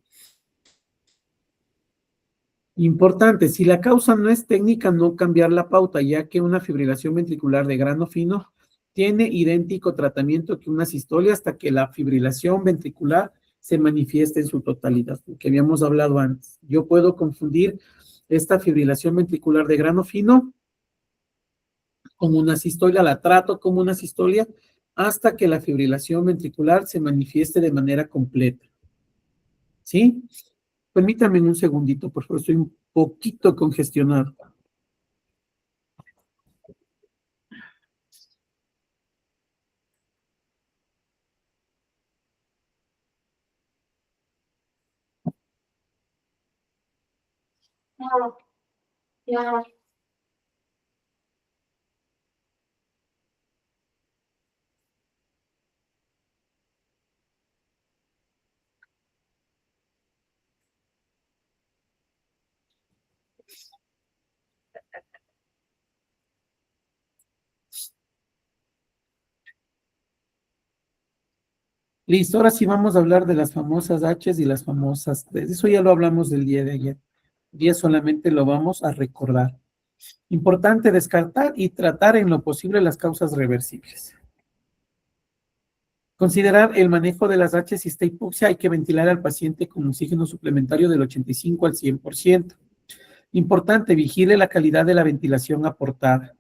Importante, si la causa no es técnica, no cambiar la pauta, ya que una fibrilación ventricular de grano fino tiene idéntico tratamiento que una sistolia hasta que la fibrilación ventricular se manifieste en su totalidad, lo que habíamos hablado antes. Yo puedo confundir esta fibrilación ventricular de grano fino con una sistolia, la trato como una sistolia hasta que la fibrilación ventricular se manifieste de manera completa. ¿Sí? Permítame un segundito, por favor, estoy un poquito congestionado. No, ya. Listo, ahora sí vamos a hablar de las famosas H's y las famosas T's. Eso ya lo hablamos del día de ayer. Hoy día solamente lo vamos a recordar. Importante descartar y tratar en lo posible las causas reversibles. Considerar el manejo de las H's. Si está hipoxia, hay que ventilar al paciente con oxígeno suplementario del 85 al 100%. Importante, vigile la calidad de la ventilación aportada.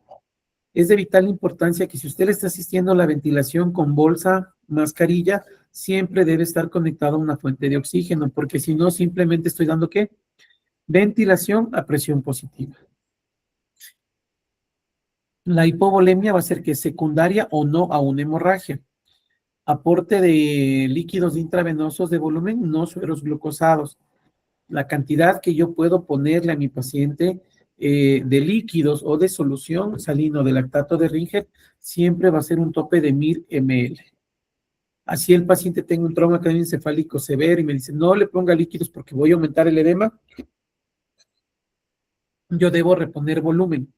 Es de vital importancia que si usted le está asistiendo a la ventilación con bolsa, mascarilla, siempre debe estar conectado a una fuente de oxígeno, porque si no, simplemente estoy dando ¿qué? Ventilación a presión positiva. La hipovolemia va a ser que es secundaria o no a una hemorragia. Aporte de líquidos intravenosos de volumen no sueros glucosados. La cantidad que yo puedo ponerle a mi paciente de líquidos o de solución salino de lactato de Ringer siempre va a ser un tope de 1000 ml. Así el paciente tenga un trauma craneoencefálico severo y me dice, no le ponga líquidos porque voy a aumentar el edema, yo debo reponer volumen.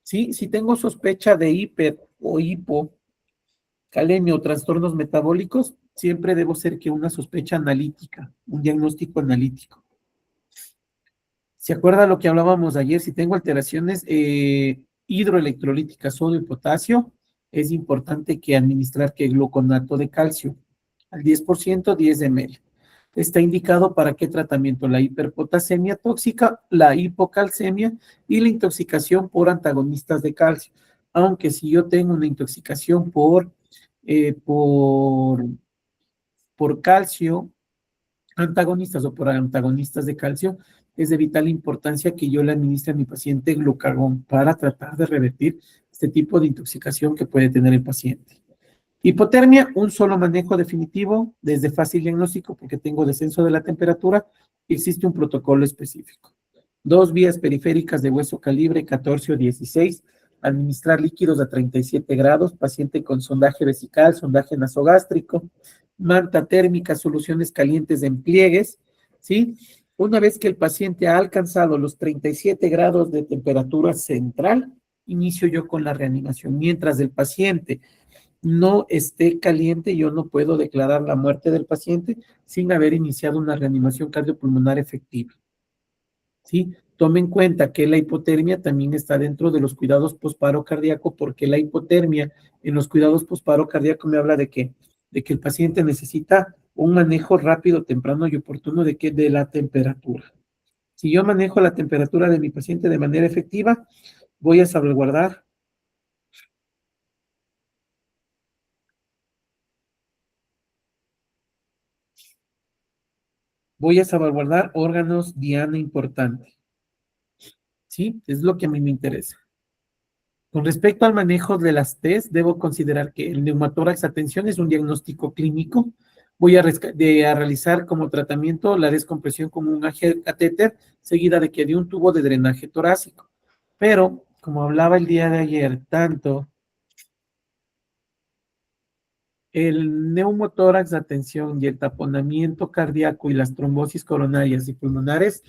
¿Sí? Si tengo sospecha de hiper o hipocalemia o trastornos metabólicos, siempre debo ser que una sospecha analítica, un diagnóstico analítico. ¿Se acuerda lo que hablábamos ayer? Si tengo alteraciones hidroelectrolíticas, sodio y potasio, es importante que administrar que gluconato de calcio al 10%, 10 ml. Está indicado para qué tratamiento: la hiperpotasemia tóxica, la hipocalcemia y la intoxicación por antagonistas de calcio. Aunque si yo tengo una intoxicación por calcio, antagonistas o por antagonistas de calcio, es de vital importancia que yo le administre a mi paciente glucagón para tratar de revertir este tipo de intoxicación que puede tener el paciente. Hipotermia, un solo manejo definitivo, desde fácil diagnóstico porque tengo descenso de la temperatura, existe un protocolo específico. 2 vías periféricas de hueso calibre 14 o 16, administrar líquidos a 37 grados, paciente con sondaje vesical, sondaje nasogástrico, manta térmica, soluciones calientes en pliegues, ¿sí? Una vez que el paciente ha alcanzado los 37 grados de temperatura central, inicio yo con la reanimación. Mientras el paciente no esté caliente, yo no puedo declarar la muerte del paciente sin haber iniciado una reanimación cardiopulmonar efectiva. ¿Sí? Tome en cuenta que la hipotermia también está dentro de los cuidados posparo cardíaco, porque la hipotermia en los cuidados posparo cardíaco me habla de que el paciente necesita un manejo rápido, temprano y oportuno de la temperatura. Si yo manejo la temperatura de mi paciente de manera efectiva, voy a salvaguardar órganos diana importante. ¿Sí? Es lo que a mí me interesa. Con respecto al manejo de las TES, debo considerar que el neumotórax, atención, es un diagnóstico clínico Voy a realizar como tratamiento la descompresión con un catéter, seguida de un tubo de drenaje torácico. Pero, como hablaba el día de ayer, tanto el neumotórax de atención y el taponamiento cardíaco y las trombosis coronarias y pulmonares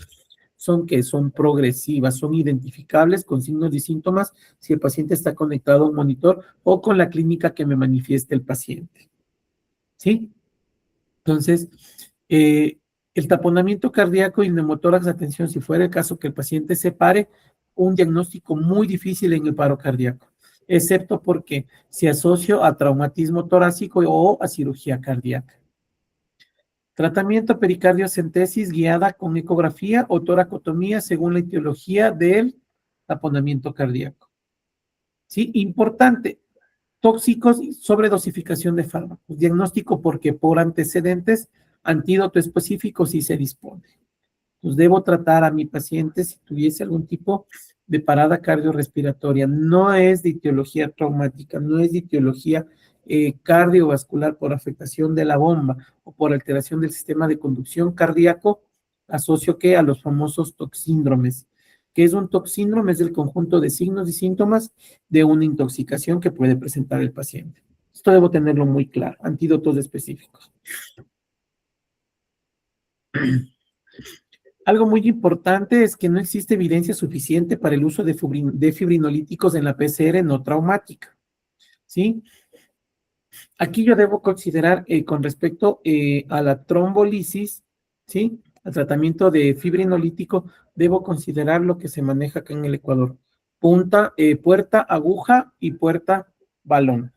son progresivas, son identificables con signos y síntomas si el paciente está conectado a un monitor o con la clínica que me manifieste el paciente. ¿Sí? Entonces, el taponamiento cardíaco y neumotórax de atención, si fuera el caso que el paciente se pare, un diagnóstico muy difícil en el paro cardíaco, excepto porque se asocia a traumatismo torácico o a cirugía cardíaca. Tratamiento pericardiocentesis guiada con ecografía o toracotomía según la etiología del taponamiento cardíaco. ¿Sí? Importante, tóxicos y sobredosificación de fármacos. Diagnóstico porque por antecedentes, antídoto específico si se dispone. Pues debo tratar a mi paciente si tuviese algún tipo de parada cardiorrespiratoria. No es de etiología traumática, no es de etiología cardiovascular por afectación de la bomba o por alteración del sistema de conducción cardíaco, asocio que a los famosos toxíndromes. ¿Qué es un toxíndrome? Es el conjunto de signos y síntomas de una intoxicación que puede presentar el paciente. Esto debo tenerlo muy claro, antídotos específicos. Algo muy importante es que no existe evidencia suficiente para el uso de fibrinolíticos en la PCR no traumática, ¿sí? Aquí yo debo considerar con respecto a la trombolisis, ¿sí? Al tratamiento de fibrinolítico, debo considerar lo que se maneja acá en el Ecuador. Puerta aguja y puerta balón,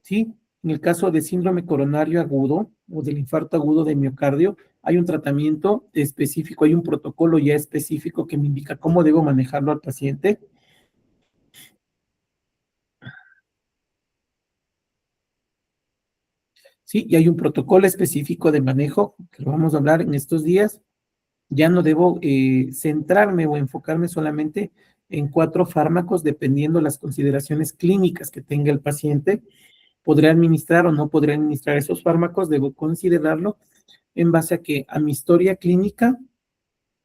¿sí? En el caso de síndrome coronario agudo o del infarto agudo de miocardio, hay un tratamiento específico, hay un protocolo ya específico que me indica cómo debo manejarlo al paciente. Sí, y hay un protocolo específico de manejo que lo vamos a hablar en estos días. Ya no debo centrarme o enfocarme solamente en 4 fármacos dependiendo las consideraciones clínicas que tenga el paciente. Podré administrar o no podré administrar esos fármacos, debo considerarlo en base a mi historia clínica,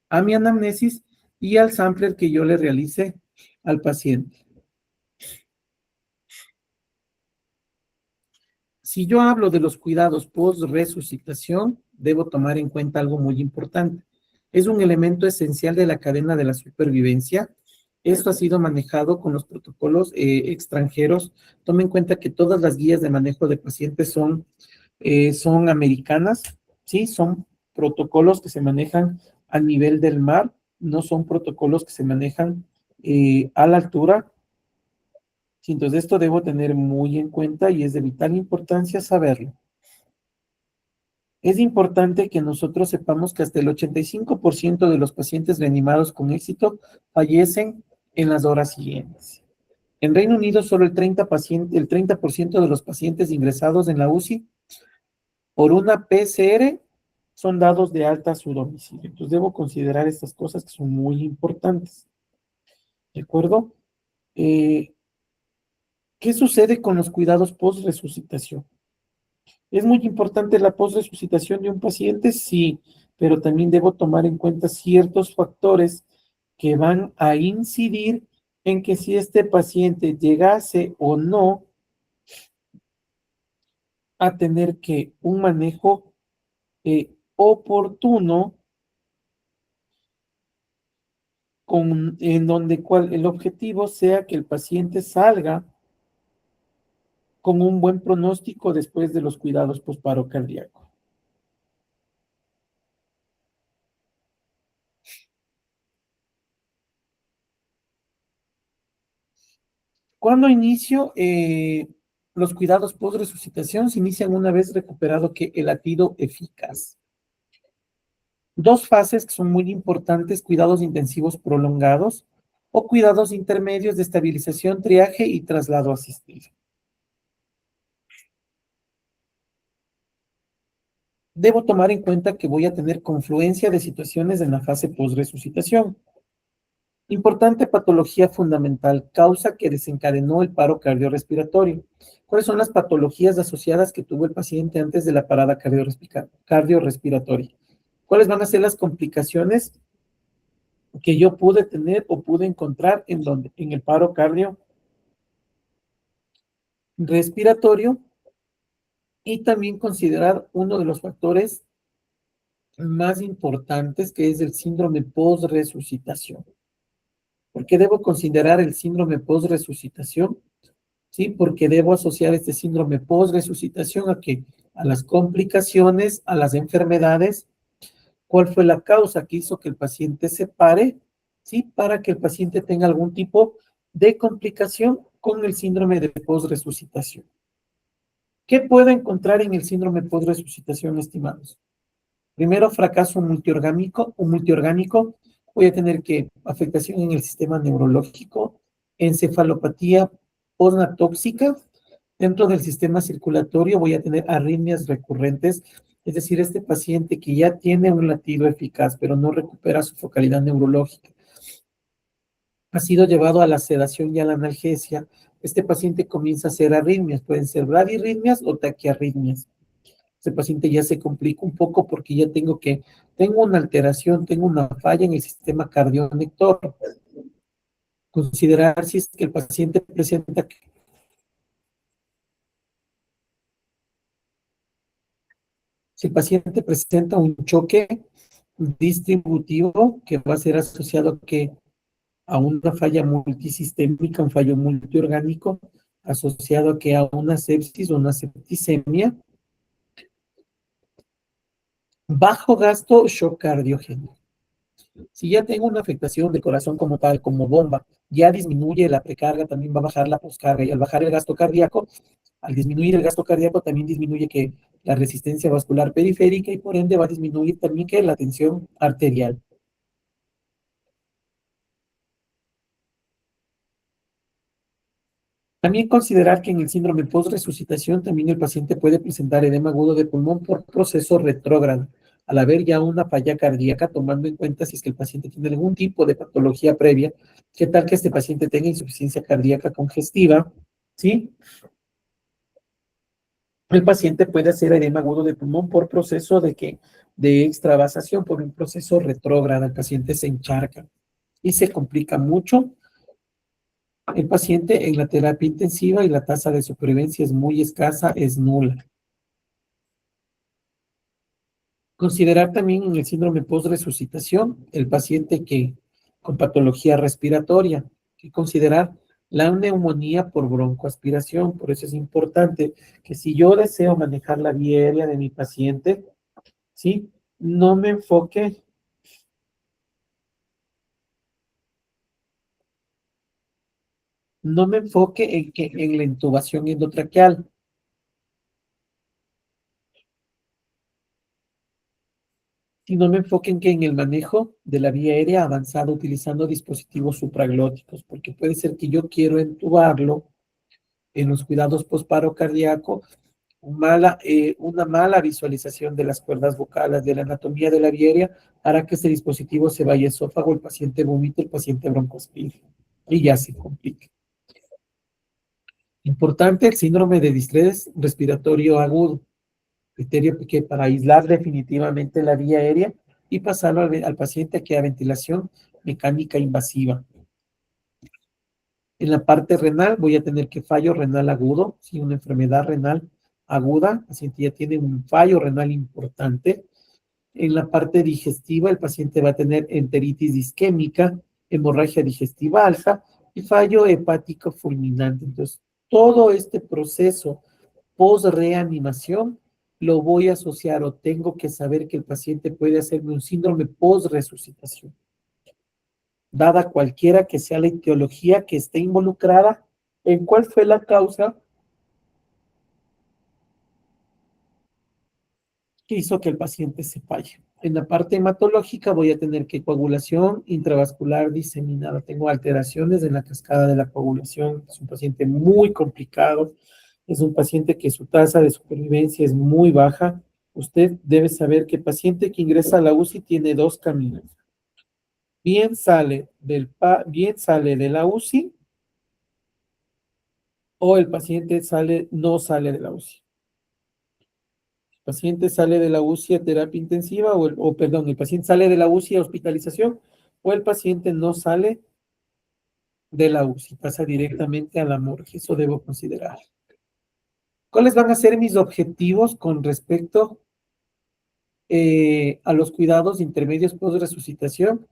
a mi anamnesis y al sampler que yo le realice al paciente. Si yo hablo de los cuidados post-resucitación, debo tomar en cuenta algo muy importante. Es un elemento esencial de la cadena de la supervivencia. Esto ha sido manejado con los protocolos extranjeros. Tome en cuenta que todas las guías de manejo de pacientes son americanas, ¿sí? Son protocolos que se manejan a nivel del mar, no son protocolos que se manejan a la altura. Sí, entonces esto debo tener muy en cuenta y es de vital importancia saberlo. Es importante que nosotros sepamos que hasta el 85% de los pacientes reanimados con éxito fallecen en las horas siguientes. En Reino Unido, solo el 30% de los pacientes ingresados en la UCI por una PCR son dados de alta a su domicilio. Entonces debo considerar estas cosas que son muy importantes. ¿De acuerdo? ¿Qué sucede con los cuidados post-resucitación? ¿Es muy importante la post-resucitación de un paciente? Sí, pero también debo tomar en cuenta ciertos factores que van a incidir en que si este paciente llegase o no a tener que un manejo oportuno en donde el objetivo sea que el paciente salga con un buen pronóstico después de los cuidados posparo cardíaco. ¿Cuándo inicio los cuidados post-resucitación? Se inician una vez recuperado el latido eficaz. 2 fases que son muy importantes: cuidados intensivos prolongados o cuidados intermedios de estabilización, triaje y traslado asistido. Debo tomar en cuenta que voy a tener confluencia de situaciones en la fase post-resucitación. Importante patología fundamental, causa que desencadenó el paro cardiorrespiratorio. ¿Cuáles son las patologías asociadas que tuvo el paciente antes de la parada cardiorrespiratoria? ¿Cuáles van a ser las complicaciones que yo pude tener o pude encontrar en donde? En el paro cardiorrespiratorio, y también considerar uno de los factores más importantes, que es el síndrome post-resucitación. ¿Por qué debo considerar el síndrome post-resucitación? ¿Sí? Porque debo asociar este síndrome post-resucitación a qué? A las complicaciones, a las enfermedades. ¿Cuál fue la causa que hizo que el paciente se pare? ¿Sí? Para que el paciente tenga algún tipo de complicación con el síndrome de post-resucitación. ¿Qué puedo encontrar en el síndrome post-resucitación, estimados? Primero, fracaso multiorgánico. Voy a tener que afectación en el sistema neurológico, encefalopatía posnatóxica. Dentro del sistema circulatorio voy a tener arritmias recurrentes, es decir, este paciente que ya tiene un latido eficaz, pero no recupera su focalidad neurológica, ha sido llevado a la sedación y a la analgesia. Este paciente comienza a hacer arritmias, pueden ser bradirritmias o taquiarritmias. Este paciente ya se complica un poco porque ya tengo una alteración, tengo una falla en el sistema cardionector. Considerar si es que el paciente presenta, si el paciente presenta un choque distributivo que va a ser asociado a una falla multisistémica, un fallo multiorgánico, asociado a una sepsis o una septicemia. Bajo gasto, shock cardiogénico. Si ya tengo una afectación del corazón como tal, como bomba, ya disminuye la precarga, también va a bajar la poscarga, y al bajar el gasto cardíaco, al disminuir el gasto cardíaco, también disminuye la resistencia vascular periférica, y por ende va a disminuir también la tensión arterial. También considerar que en el síndrome post-resucitación también el paciente puede presentar edema agudo de pulmón por proceso retrógrado, al haber ya una falla cardíaca, tomando en cuenta si es que el paciente tiene algún tipo de patología previa. ¿Qué tal que este paciente tenga insuficiencia cardíaca congestiva? ¿Sí? El paciente puede hacer edema agudo de pulmón por proceso de extravasación, por un proceso retrógrado. El paciente se encharca y se complica mucho el paciente en la terapia intensiva, y la tasa de supervivencia es muy escasa, es nula. Considerar también en el síndrome post-resucitación el paciente con patología respiratoria, que considerar la neumonía por broncoaspiración. Por eso es importante que si yo deseo manejar la vía aérea de mi paciente, ¿sí? No me enfoque en la intubación endotraqueal, sino me enfoque en el manejo de la vía aérea avanzada utilizando dispositivos supraglóticos, porque puede ser que yo quiero entubarlo en los cuidados postparo cardíaco, una mala visualización de las cuerdas vocales, de la anatomía de la vía aérea, hará que ese dispositivo se vaya a esófago, el paciente vomite, el paciente broncoaspire, y ya se complica. Importante el síndrome de distrés respiratorio agudo, criterio que para aislar definitivamente la vía aérea y pasarlo al paciente que a ventilación mecánica invasiva. En la parte renal voy a tener que fallo renal agudo, ¿sí? Una enfermedad renal aguda, el paciente ya tiene un fallo renal importante. En la parte digestiva, el paciente va a tener enteritis isquémica, hemorragia digestiva alta y fallo hepático fulminante. Entonces, todo este proceso post-reanimación lo voy a asociar, o tengo que saber que el paciente puede hacerme un síndrome post-resucitación, dada cualquiera que sea la etiología que esté involucrada en cuál fue la causa que hizo que el paciente se falle. En la parte hematológica voy a tener que coagulación intravascular diseminada. Tengo alteraciones en la cascada de la coagulación. Es un paciente muy complicado. Es un paciente que su tasa de supervivencia es muy baja. Usted debe saber que el paciente que ingresa a la UCI tiene dos caminos. bien sale de la UCI o el paciente no sale de la UCI. El paciente sale de la UCI a terapia intensiva perdón, el paciente sale de la UCI a hospitalización o el paciente no sale de la UCI, pasa directamente a la morgue. Eso debo considerar. ¿Cuáles van a ser mis objetivos con respecto a los cuidados intermedios post-resucitación?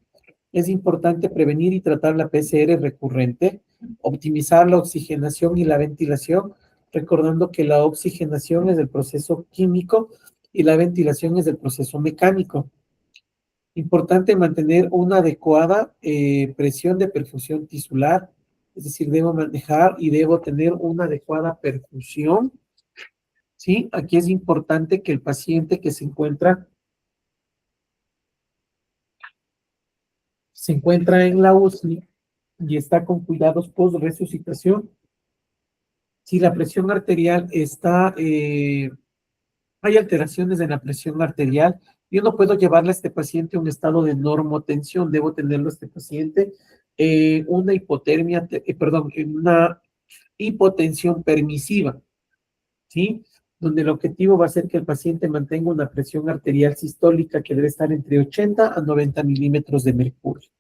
Es importante prevenir y tratar la PCR recurrente, optimizar la oxigenación y la ventilación, recordando que la oxigenación es del proceso químico y la ventilación es del proceso mecánico. Importante mantener una adecuada presión de perfusión tisular, es decir, debo manejar y debo tener una adecuada perfusión, ¿sí? Aquí es importante que el paciente que se encuentra en la UCI y está con cuidados post-resucitación, si la presión arterial hay alteraciones en la presión arterial, yo no puedo llevarle a este paciente a un estado de normotensión, debo tenerlo a este paciente una hipotensión permisiva, ¿sí? Donde el objetivo va a ser que el paciente mantenga una presión arterial sistólica que debe estar entre 80 a 90 milímetros de mercurio.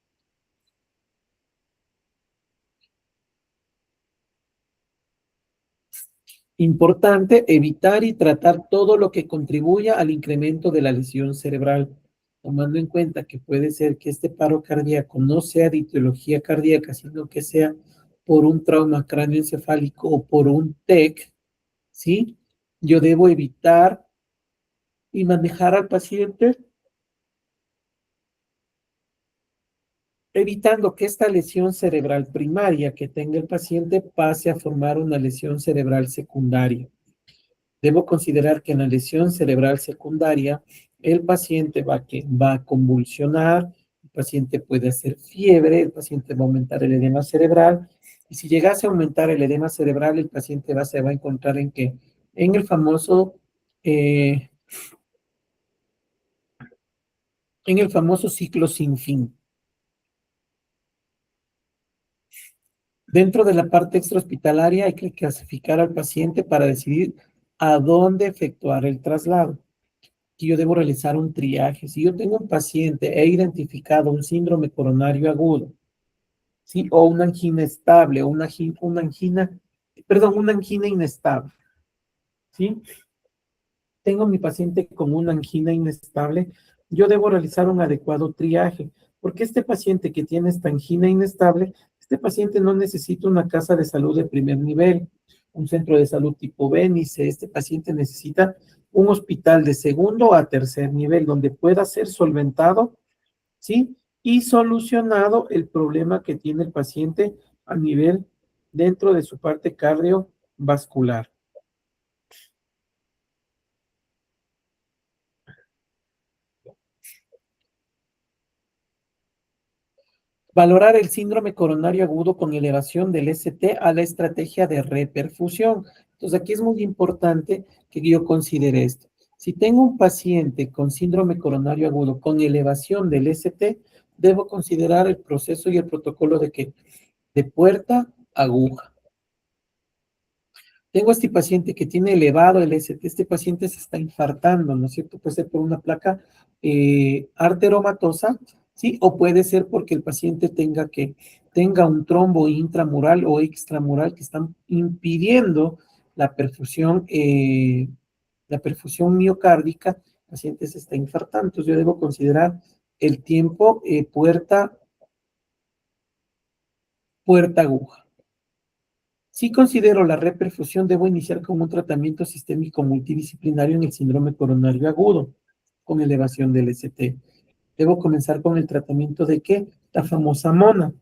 Importante evitar y tratar todo lo que contribuya al incremento de la lesión cerebral, tomando en cuenta que puede ser que este paro cardíaco no sea de etiología cardíaca, sino que sea por un trauma cráneoencefálico o por un TEC, ¿sí? Yo debo evitar y manejar al paciente evitando que esta lesión cerebral primaria que tenga el paciente pase a formar una lesión cerebral secundaria. Debo considerar que en la lesión cerebral secundaria el paciente va a convulsionar, el paciente puede hacer fiebre, el paciente va a aumentar el edema cerebral, y si llegase a aumentar el edema cerebral, el paciente se va a encontrar en el famoso ciclo sin fin. Dentro de la parte extrahospitalaria hay que clasificar al paciente para decidir a dónde efectuar el traslado. Aquí yo debo realizar un triaje. Si yo tengo un paciente e identificado un síndrome coronario agudo, ¿sí? O una angina estable, o una angina inestable, ¿sí? Tengo mi paciente con una angina inestable, yo debo realizar un adecuado triaje, porque este paciente que tiene esta angina inestable, este paciente no necesita una casa de salud de primer nivel, un centro de salud tipo B, ni C. Este paciente necesita un hospital de segundo a tercer nivel, donde pueda ser solventado, ¿sí? Y solucionado el problema que tiene el paciente a nivel dentro de su parte cardiovascular. Valorar el síndrome coronario agudo con elevación del ST a la estrategia de reperfusión. Entonces, aquí es muy importante que yo considere esto. Si tengo un paciente con síndrome coronario agudo con elevación del ST, debo considerar el proceso y el protocolo de puerta aguja. Tengo a este paciente que tiene elevado el ST, este paciente se está infartando, ¿no es cierto? Puede ser por una placa arteromatosa, ¿sí? O puede ser porque el paciente tenga un trombo intramural o extramural que están impidiendo la perfusión miocárdica, el paciente se está infartando. Entonces yo debo considerar el tiempo puerta aguja. Si considero la reperfusión, debo iniciar con un tratamiento sistémico multidisciplinario en el síndrome coronario agudo, con elevación del ST. Debo comenzar con el tratamiento de ¿qué? La famosa MONA.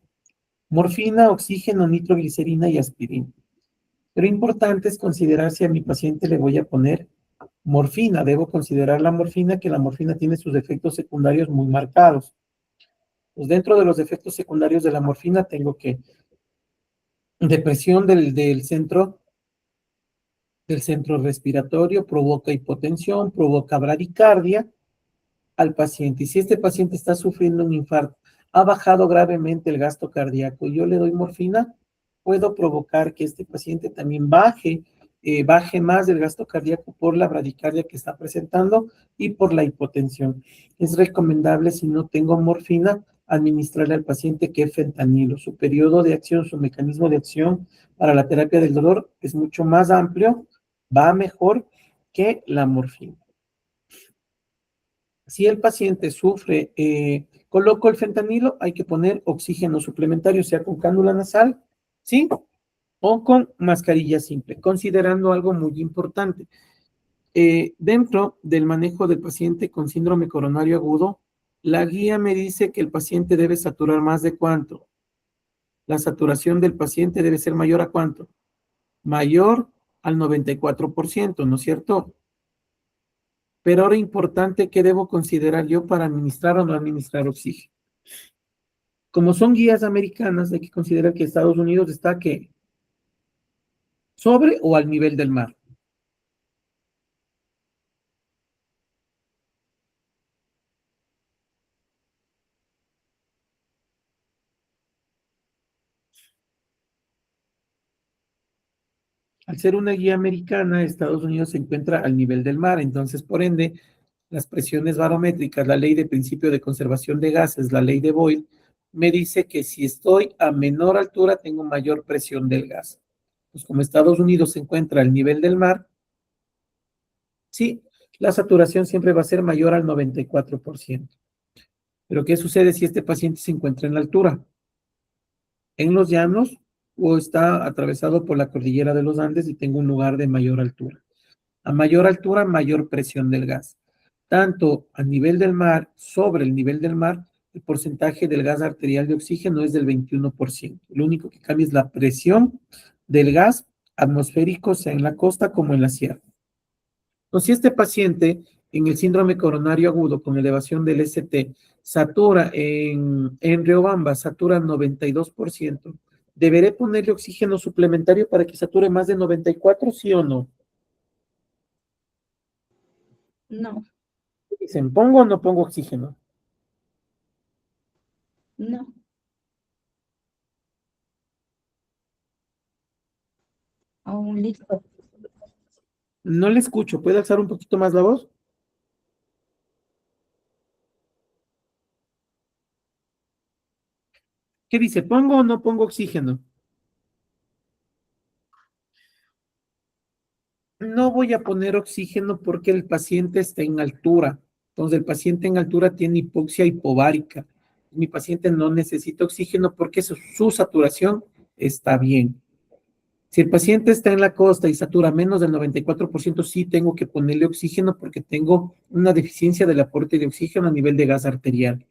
Morfina, oxígeno, nitroglicerina y aspirina. Pero importante es considerar si a mi paciente le voy a poner morfina. Debo considerar la morfina, que la morfina tiene sus efectos secundarios muy marcados. Pues dentro de los efectos secundarios de la morfina tengo que depresión del centro respiratorio, provoca hipotensión, provoca bradicardia al paciente. Y si este paciente está sufriendo un infarto ha bajado gravemente el gasto cardíaco y yo le doy morfina, puedo provocar que este paciente también baje más del gasto cardíaco por la bradicardia que está presentando y por la hipotensión. Es recomendable, si no tengo morfina, administrarle al paciente que fentanilo. Su periodo de acción, su mecanismo de acción para la terapia del dolor es mucho más amplio, va mejor que la morfina. Si el paciente sufre, coloco el fentanilo, hay que poner oxígeno suplementario, sea con cánula nasal, ¿sí? O con mascarilla simple, considerando algo muy importante. Dentro del manejo del paciente con síndrome coronario agudo, la guía me dice que el paciente debe saturar más de ¿cuánto? La saturación del paciente debe ser mayor ¿a cuánto? Mayor al 94%, ¿no es cierto? Pero ahora importante, ¿qué debo considerar yo para administrar o no administrar oxígeno? Como son guías americanas, hay que considerar que Estados Unidos está ¿qué? ¿Sobre o al nivel del mar? Al ser una guía americana, Estados Unidos se encuentra al nivel del mar, entonces, por ende, las presiones barométricas, la ley de principio de conservación de gases, la ley de Boyle, me dice que si estoy a menor altura, tengo mayor presión del gas. Pues como Estados Unidos se encuentra al nivel del mar, sí, la saturación siempre va a ser mayor al 94%. Pero ¿qué sucede si este paciente se encuentra en la altura? En los llanos o está atravesado por la cordillera de los Andes y tengo un lugar de mayor altura. A mayor altura, mayor presión del gas. Tanto a nivel del mar, sobre el nivel del mar, el porcentaje del gas arterial de oxígeno es del 21%. Lo único que cambia es la presión del gas atmosférico, sea en la costa como en la sierra. Entonces, si este paciente en el síndrome coronario agudo con elevación del ST satura en Riobamba, satura 92%, ¿deberé ponerle oxígeno suplementario para que sature más de 94, sí o no? No, Dicen, ¿pongo o no pongo oxígeno? no. Aún listo. No le escucho, ¿puede alzar un poquito más la voz? ¿Qué dice? ¿Pongo o no pongo oxígeno? No voy a poner oxígeno porque el paciente está en altura. Entonces, el paciente en altura tiene hipoxia hipovárica. Mi paciente no necesita oxígeno porque su saturación está bien. Si el paciente está en la costa y satura menos del 94%, sí tengo que ponerle oxígeno porque tengo una deficiencia del aporte de oxígeno a nivel de gas arterial.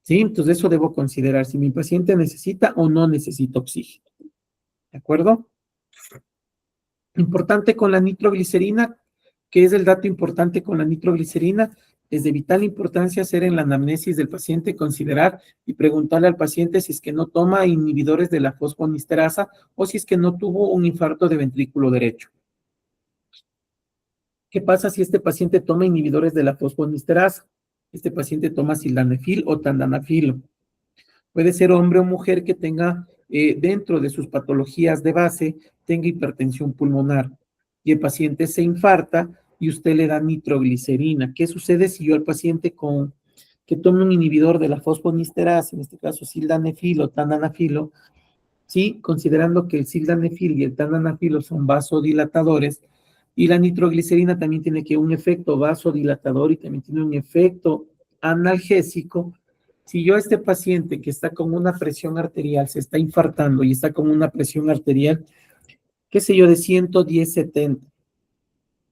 ¿Sí? Entonces, eso debo considerar si mi paciente necesita o no necesita oxígeno. ¿De acuerdo? Importante con la nitroglicerina, ¿qué es el dato importante con la nitroglicerina? Es de vital importancia hacer en la anamnesis del paciente, considerar y preguntarle al paciente si es que no toma inhibidores de la fosfonisterasa o si es que no tuvo un infarto de ventrículo derecho. ¿Qué pasa si este paciente toma inhibidores de la fosfonisterasa? Este paciente toma sildenafil o tadalafilo. Puede ser hombre o mujer que tenga dentro de sus patologías de base, tenga hipertensión pulmonar y el paciente se infarta y usted le da nitroglicerina. ¿Qué sucede si yo al paciente que tome un inhibidor de la fosfonisterasa, en este caso sildenafil o tadalafilo, sí, considerando que el sildenafil y el tadalafilo son vasodilatadores y la nitroglicerina también tiene que un efecto vasodilatador y también tiene un efecto analgésico. Si yo a este paciente que está con una presión arterial, se está infartando y está con una presión arterial, qué sé yo, de 110/70,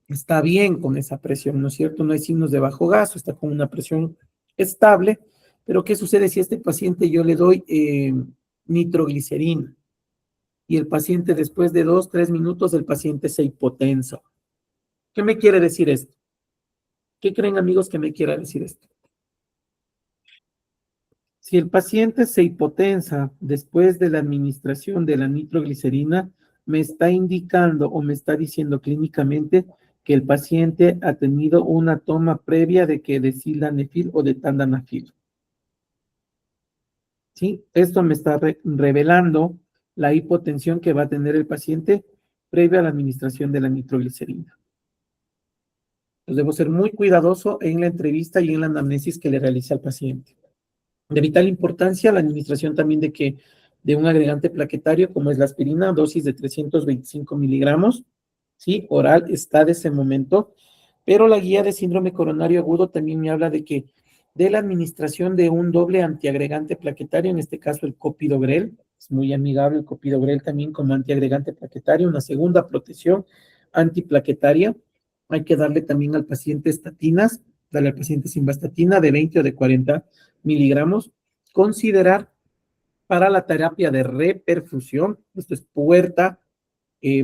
está bien con esa presión, ¿no es cierto? No hay signos de bajo gasto, está con una presión estable, pero ¿qué sucede si a este paciente yo le doy nitroglicerina? Y el paciente después de 2, 3 minutos, el paciente se hipotensa. ¿Qué me quiere decir esto? ¿Qué creen, amigos, que me quiera decir esto? Si el paciente se hipotensa después de la administración de la nitroglicerina, me está indicando o me está diciendo clínicamente que el paciente ha tenido una toma previa de sildenafil o de tadalafil. ¿Sí? Esto me está revelando la hipotensión que va a tener el paciente previo a la administración de la nitroglicerina. Entonces, debo ser muy cuidadoso en la entrevista y en la anamnesis que le realice al paciente. De vital importancia la administración también de un agregante plaquetario como es la aspirina, dosis de 325 miligramos, ¿sí? Oral está de ese momento, pero la guía de síndrome coronario agudo también me habla de la administración de un doble antiagregante plaquetario, en este caso el copidogrel, es muy amigable el copidogrel también como antiagregante plaquetario, una segunda protección antiplaquetaria. Hay que darle también al paciente estatinas, darle al paciente simvastatina de 20 o de 40 miligramos. Considerar para la terapia de reperfusión, esto es puerta,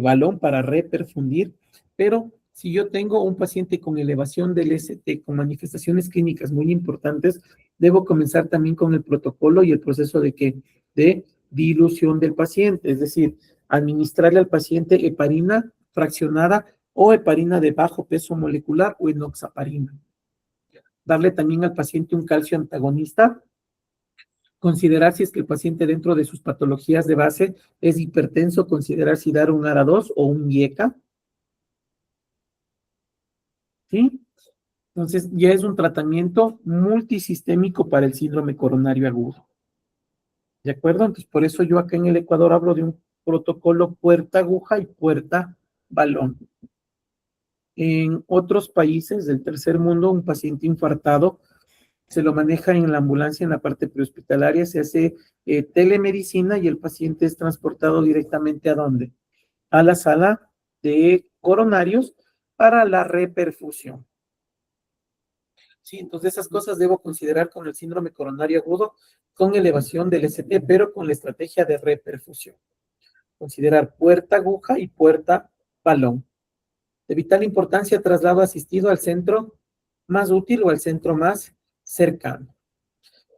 balón para reperfundir, pero si yo tengo un paciente con elevación del ST, con manifestaciones clínicas muy importantes, debo comenzar también con el protocolo y el proceso de dilución del paciente, es decir, administrarle al paciente heparina fraccionada o heparina de bajo peso molecular o enoxaparina. Darle también al paciente un calcio antagonista. Considerar si es que el paciente dentro de sus patologías de base es hipertenso, considerar si dar un ARA2 o un IECA. ¿Sí? Entonces ya es un tratamiento multisistémico para el síndrome coronario agudo. ¿De acuerdo? Entonces por eso yo acá en el Ecuador hablo de un protocolo puerta aguja y puerta balón. En otros países del tercer mundo, un paciente infartado se lo maneja en la ambulancia, en la parte prehospitalaria, se hace telemedicina y el paciente es transportado directamente ¿a dónde? A la sala de coronarios para la reperfusión. Sí, entonces esas cosas debo considerar con el síndrome coronario agudo, con elevación del ST, pero con la estrategia de reperfusión. Considerar puerta aguja y puerta balón. De vital importancia, traslado asistido al centro más útil o al centro más cercano.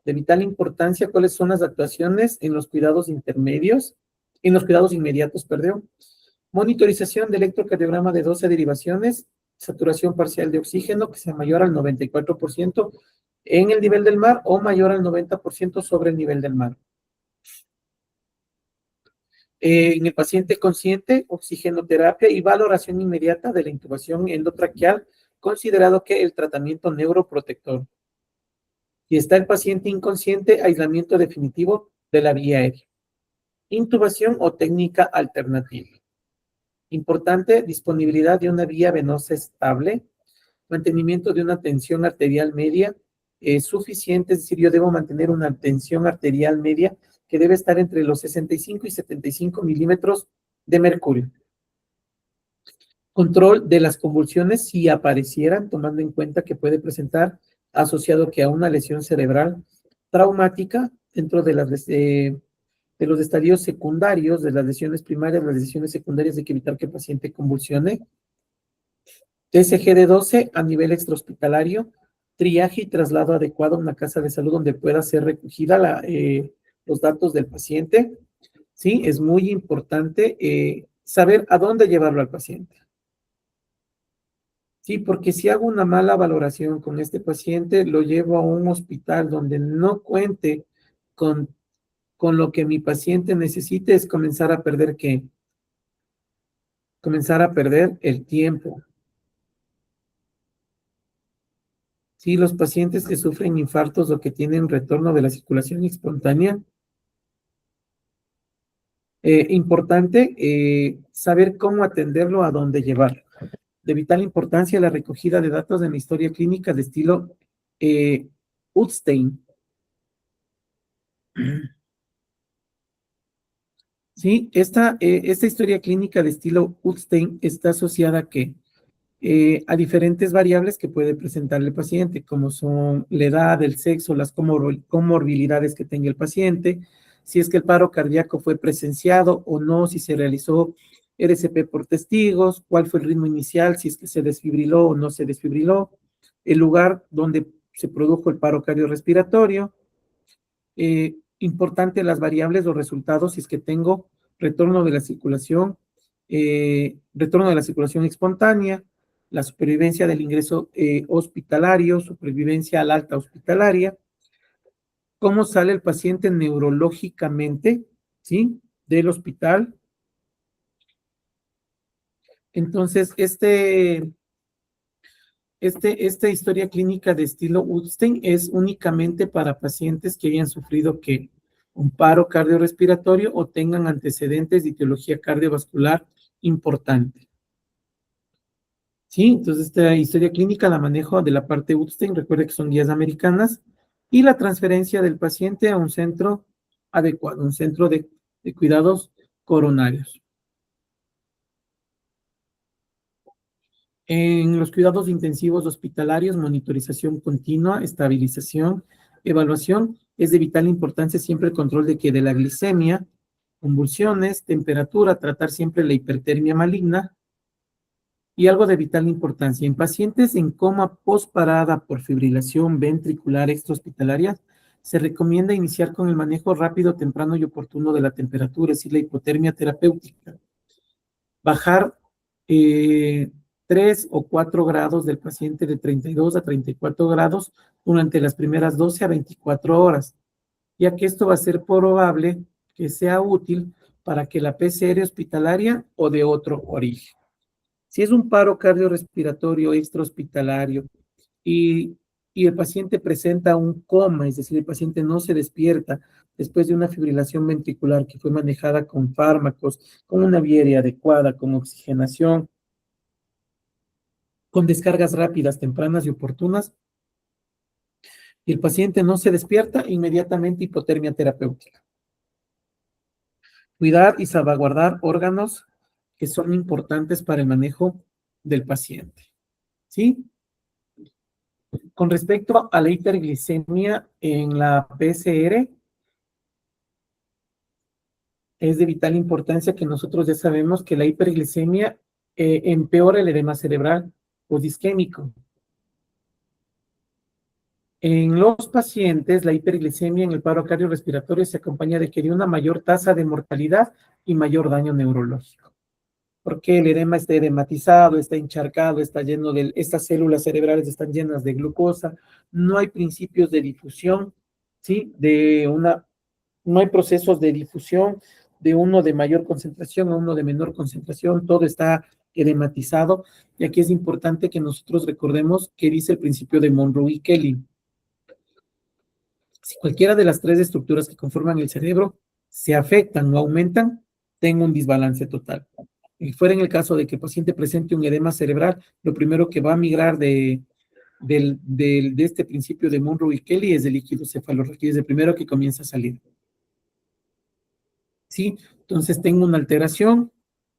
De vital importancia, cuáles son las actuaciones en los cuidados intermedios, en los cuidados inmediatos, perdón. Monitorización de electrocardiograma de 12 derivaciones, saturación parcial de oxígeno que sea mayor al 94% en el nivel del mar o mayor al 90% sobre el nivel del mar. En el paciente consciente, oxigenoterapia y valoración inmediata de la intubación endotraqueal, considerado que el tratamiento neuroprotector. Si está el paciente inconsciente, aislamiento definitivo de la vía aérea. Intubación o técnica alternativa. Importante, disponibilidad de una vía venosa estable, mantenimiento de una tensión arterial media suficiente, es decir, yo debo mantener una tensión arterial media que debe estar entre los 65 y 75 milímetros de mercurio. Control de las convulsiones si aparecieran, tomando en cuenta que puede presentar asociado que a una lesión cerebral traumática dentro de los estadios secundarios, de las lesiones primarias, las lesiones secundarias, hay que evitar que el paciente convulsione. TSG de 12 a nivel extrahospitalario, triaje y traslado adecuado a una casa de salud donde pueda ser recogida los datos del paciente. Sí, es muy importante saber a dónde llevarlo al paciente. Sí, porque si hago una mala valoración con este paciente, lo llevo a un hospital donde no cuente con lo que mi paciente necesite, es comenzar a perder ¿qué? Comenzar a perder el tiempo. Sí, los pacientes que sufren infartos o que tienen retorno de la circulación espontánea, importante saber cómo atenderlo, a dónde llevarlo. De vital importancia la recogida de datos de la historia clínica de estilo Utstein. Sí, esta historia clínica de estilo Utstein está asociada a ¿qué? A diferentes variables que puede presentar el paciente, como son la edad, el sexo, las comorbilidades que tenga el paciente, si es que el paro cardíaco fue presenciado o no, si se realizó RCP por testigos, cuál fue el ritmo inicial, si es que se desfibriló o no se desfibriló, el lugar donde se produjo el paro cardiorrespiratorio. Importante las variables, los resultados, si es que tengo retorno de la circulación espontánea, la supervivencia del ingreso hospitalario, supervivencia al alta hospitalaria, cómo sale el paciente neurológicamente, ¿sí? Del hospital. Entonces, esta historia clínica de estilo Utstein es únicamente para pacientes que hayan sufrido que un paro cardiorrespiratorio o tengan antecedentes de etiología cardiovascular importante. Sí, entonces esta historia clínica la manejo de la parte Utstein, recuerde que son guías americanas, y la transferencia del paciente a un centro adecuado, un centro de cuidados coronarios. En los cuidados intensivos hospitalarios, monitorización continua, estabilización, evaluación, es de vital importancia siempre el control de la glicemia, convulsiones, temperatura, tratar siempre la hipertermia maligna y algo de vital importancia. En pacientes en coma postparada por fibrilación ventricular extrahospitalaria, se recomienda iniciar con el manejo rápido, temprano y oportuno de la temperatura, es decir, la hipotermia terapéutica. Bajar 3 o 4 grados del paciente de 32 a 34 grados durante las primeras 12 a 24 horas, ya que esto va a ser probable que sea útil para que la PCR hospitalaria o de otro origen. Si es un paro cardiorrespiratorio extrahospitalario y el paciente presenta un coma, es decir, el paciente no se despierta después de una fibrilación ventricular que fue manejada con fármacos, con una vía aérea adecuada, con oxigenación, con descargas rápidas, tempranas y oportunas, y el paciente no se despierta, inmediatamente hipotermia terapéutica. Cuidar y salvaguardar órganos que son importantes para el manejo del paciente. ¿Sí? Con respecto a la hiperglicemia en la PCR, es de vital importancia que nosotros ya sabemos que la hiperglicemia empeora el edema cerebral o disquémico. En los pacientes, la hiperglicemia en el paro cardiorrespiratorio se acompaña de que hay una mayor tasa de mortalidad y mayor daño neurológico. Porque el edema está edematizado, está encharcado, está lleno de, estas células cerebrales están llenas de glucosa, no hay principios de difusión, ¿sí? No hay procesos de difusión de uno de mayor concentración a uno de menor concentración, todo está edematizado, y aquí es importante que nosotros recordemos qué dice el principio de Monroe y Kelly. Si cualquiera de las tres estructuras que conforman el cerebro se afectan o aumentan, tengo un desbalance total. Y fuera en el caso de que el paciente presente un edema cerebral, lo primero que va a migrar de este principio de Monroe y Kelly es el líquido cefalorraquídeo, es el primero que comienza a salir. ¿Sí? Entonces tengo una alteración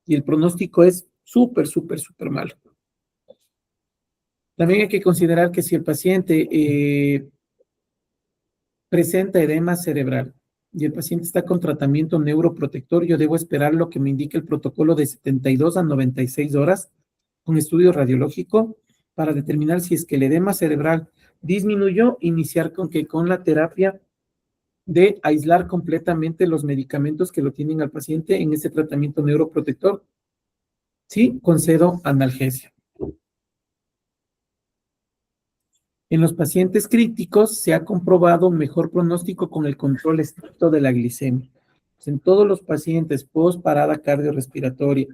y el pronóstico es súper malo. También hay que considerar que si el paciente presenta edema cerebral y el paciente está con tratamiento neuroprotector, yo debo esperar lo que me indique el protocolo de 72 a 96 horas con estudio radiológico para determinar si es que el edema cerebral disminuyó, iniciar con la terapia de aislar completamente los medicamentos que lo tienen al paciente en ese tratamiento neuroprotector. Sí, concedo analgesia. En los pacientes críticos se ha comprobado un mejor pronóstico con el control estricto de la glicemia. En todos los pacientes post-parada cardiorrespiratoria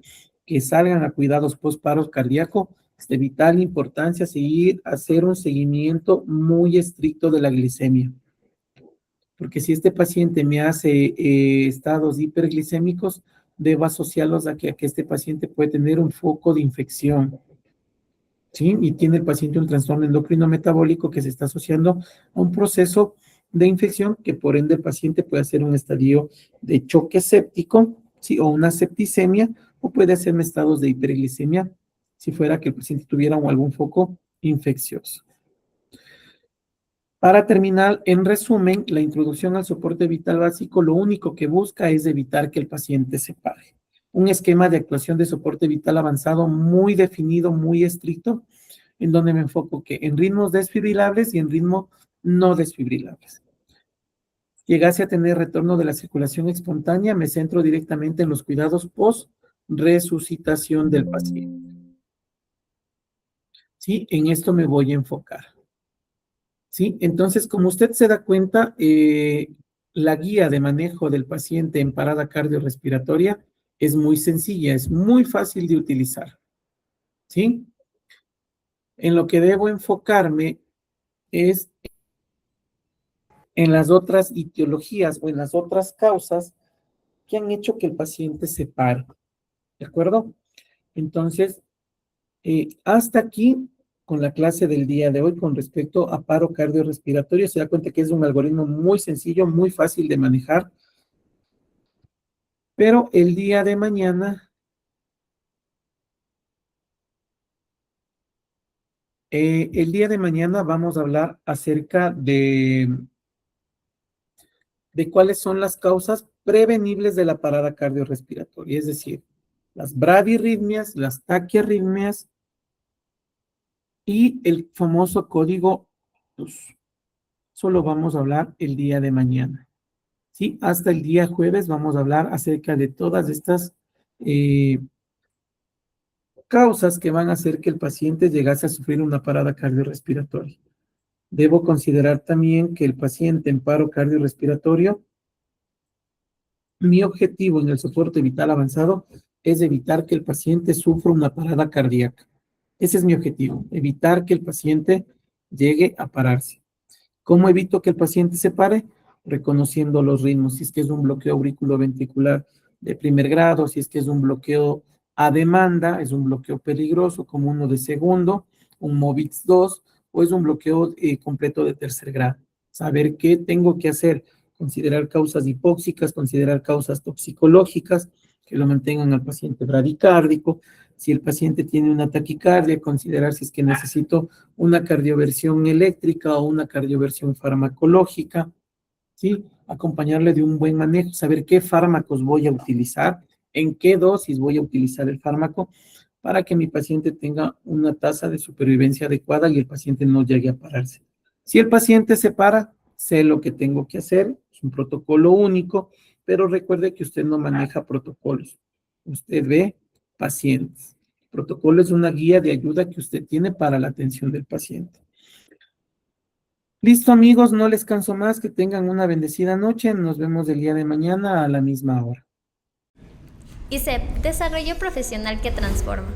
que salgan a cuidados post-paro cardíaco, es de vital importancia hacer un seguimiento muy estricto de la glicemia. Porque si este paciente me hace estados hiperglicémicos, debo asociarlos a que este paciente puede tener un foco de infección. ¿Sí? Y tiene el paciente un trastorno endocrino metabólico que se está asociando a un proceso de infección que por ende el paciente puede hacer un estadio de choque séptico, ¿sí? O una septicemia, o puede hacerme estados de hiperglicemia si fuera que el paciente tuviera algún foco infeccioso. Para terminar, en resumen, la introducción al soporte vital básico lo único que busca es evitar que el paciente se pare. Un esquema de actuación de soporte vital avanzado muy definido, muy estricto, en donde me enfoco en ritmos desfibrilables y en ritmos no desfibrilables. Llegase a tener retorno de la circulación espontánea, me centro directamente en los cuidados post-resucitación del paciente. ¿Sí? En esto me voy a enfocar. ¿sí? Entonces, como usted se da cuenta, la guía de manejo del paciente en parada cardiorrespiratoria es muy sencilla, es muy fácil de utilizar, ¿sí? En lo que debo enfocarme es en las otras etiologías o en las otras causas que han hecho que el paciente se pare, ¿de acuerdo? Entonces, hasta aquí con la clase del día de hoy con respecto a paro cardiorrespiratorio, se da cuenta que es un algoritmo muy sencillo, muy fácil de manejar, pero el día de mañana, vamos a hablar acerca de cuáles son las causas prevenibles de la parada cardiorrespiratoria, es decir, las bradirritmias, las taquiarritmias y el famoso código TUS. Solo vamos a hablar el día de mañana. ¿Sí? Hasta el día jueves vamos a hablar acerca de todas estas causas que van a hacer que el paciente llegase a sufrir una parada cardiorrespiratoria. Debo considerar también que el paciente en paro cardiorrespiratorio, mi objetivo en el soporte vital avanzado es evitar que el paciente sufra una parada cardíaca. Ese es mi objetivo, evitar que el paciente llegue a pararse. ¿Cómo evito que el paciente se pare? Reconociendo los ritmos, si es que es un bloqueo auriculoventricular de primer grado, si es que es un bloqueo a demanda, es un bloqueo peligroso como uno de segundo, un MOVIX 2 o es un bloqueo completo de tercer grado. Saber qué tengo que hacer, considerar causas hipóxicas, considerar causas toxicológicas que lo mantengan al paciente bradicárdico. Si el paciente tiene una taquicardia, considerar si es que necesito una cardioversión eléctrica o una cardioversión farmacológica, ¿sí? Acompañarle de un buen manejo, saber qué fármacos voy a utilizar, en qué dosis voy a utilizar el fármaco para que mi paciente tenga una tasa de supervivencia adecuada y el paciente no llegue a pararse. Si el paciente se para, sé lo que tengo que hacer, es un protocolo único, pero recuerde que usted no maneja protocolos, usted ve pacientes. El protocolo es una guía de ayuda que usted tiene para la atención del paciente. Listo, amigos, no les canso más, que tengan una bendecida noche, nos vemos el día de mañana a la misma hora. ISEP, desarrollo profesional que transforma.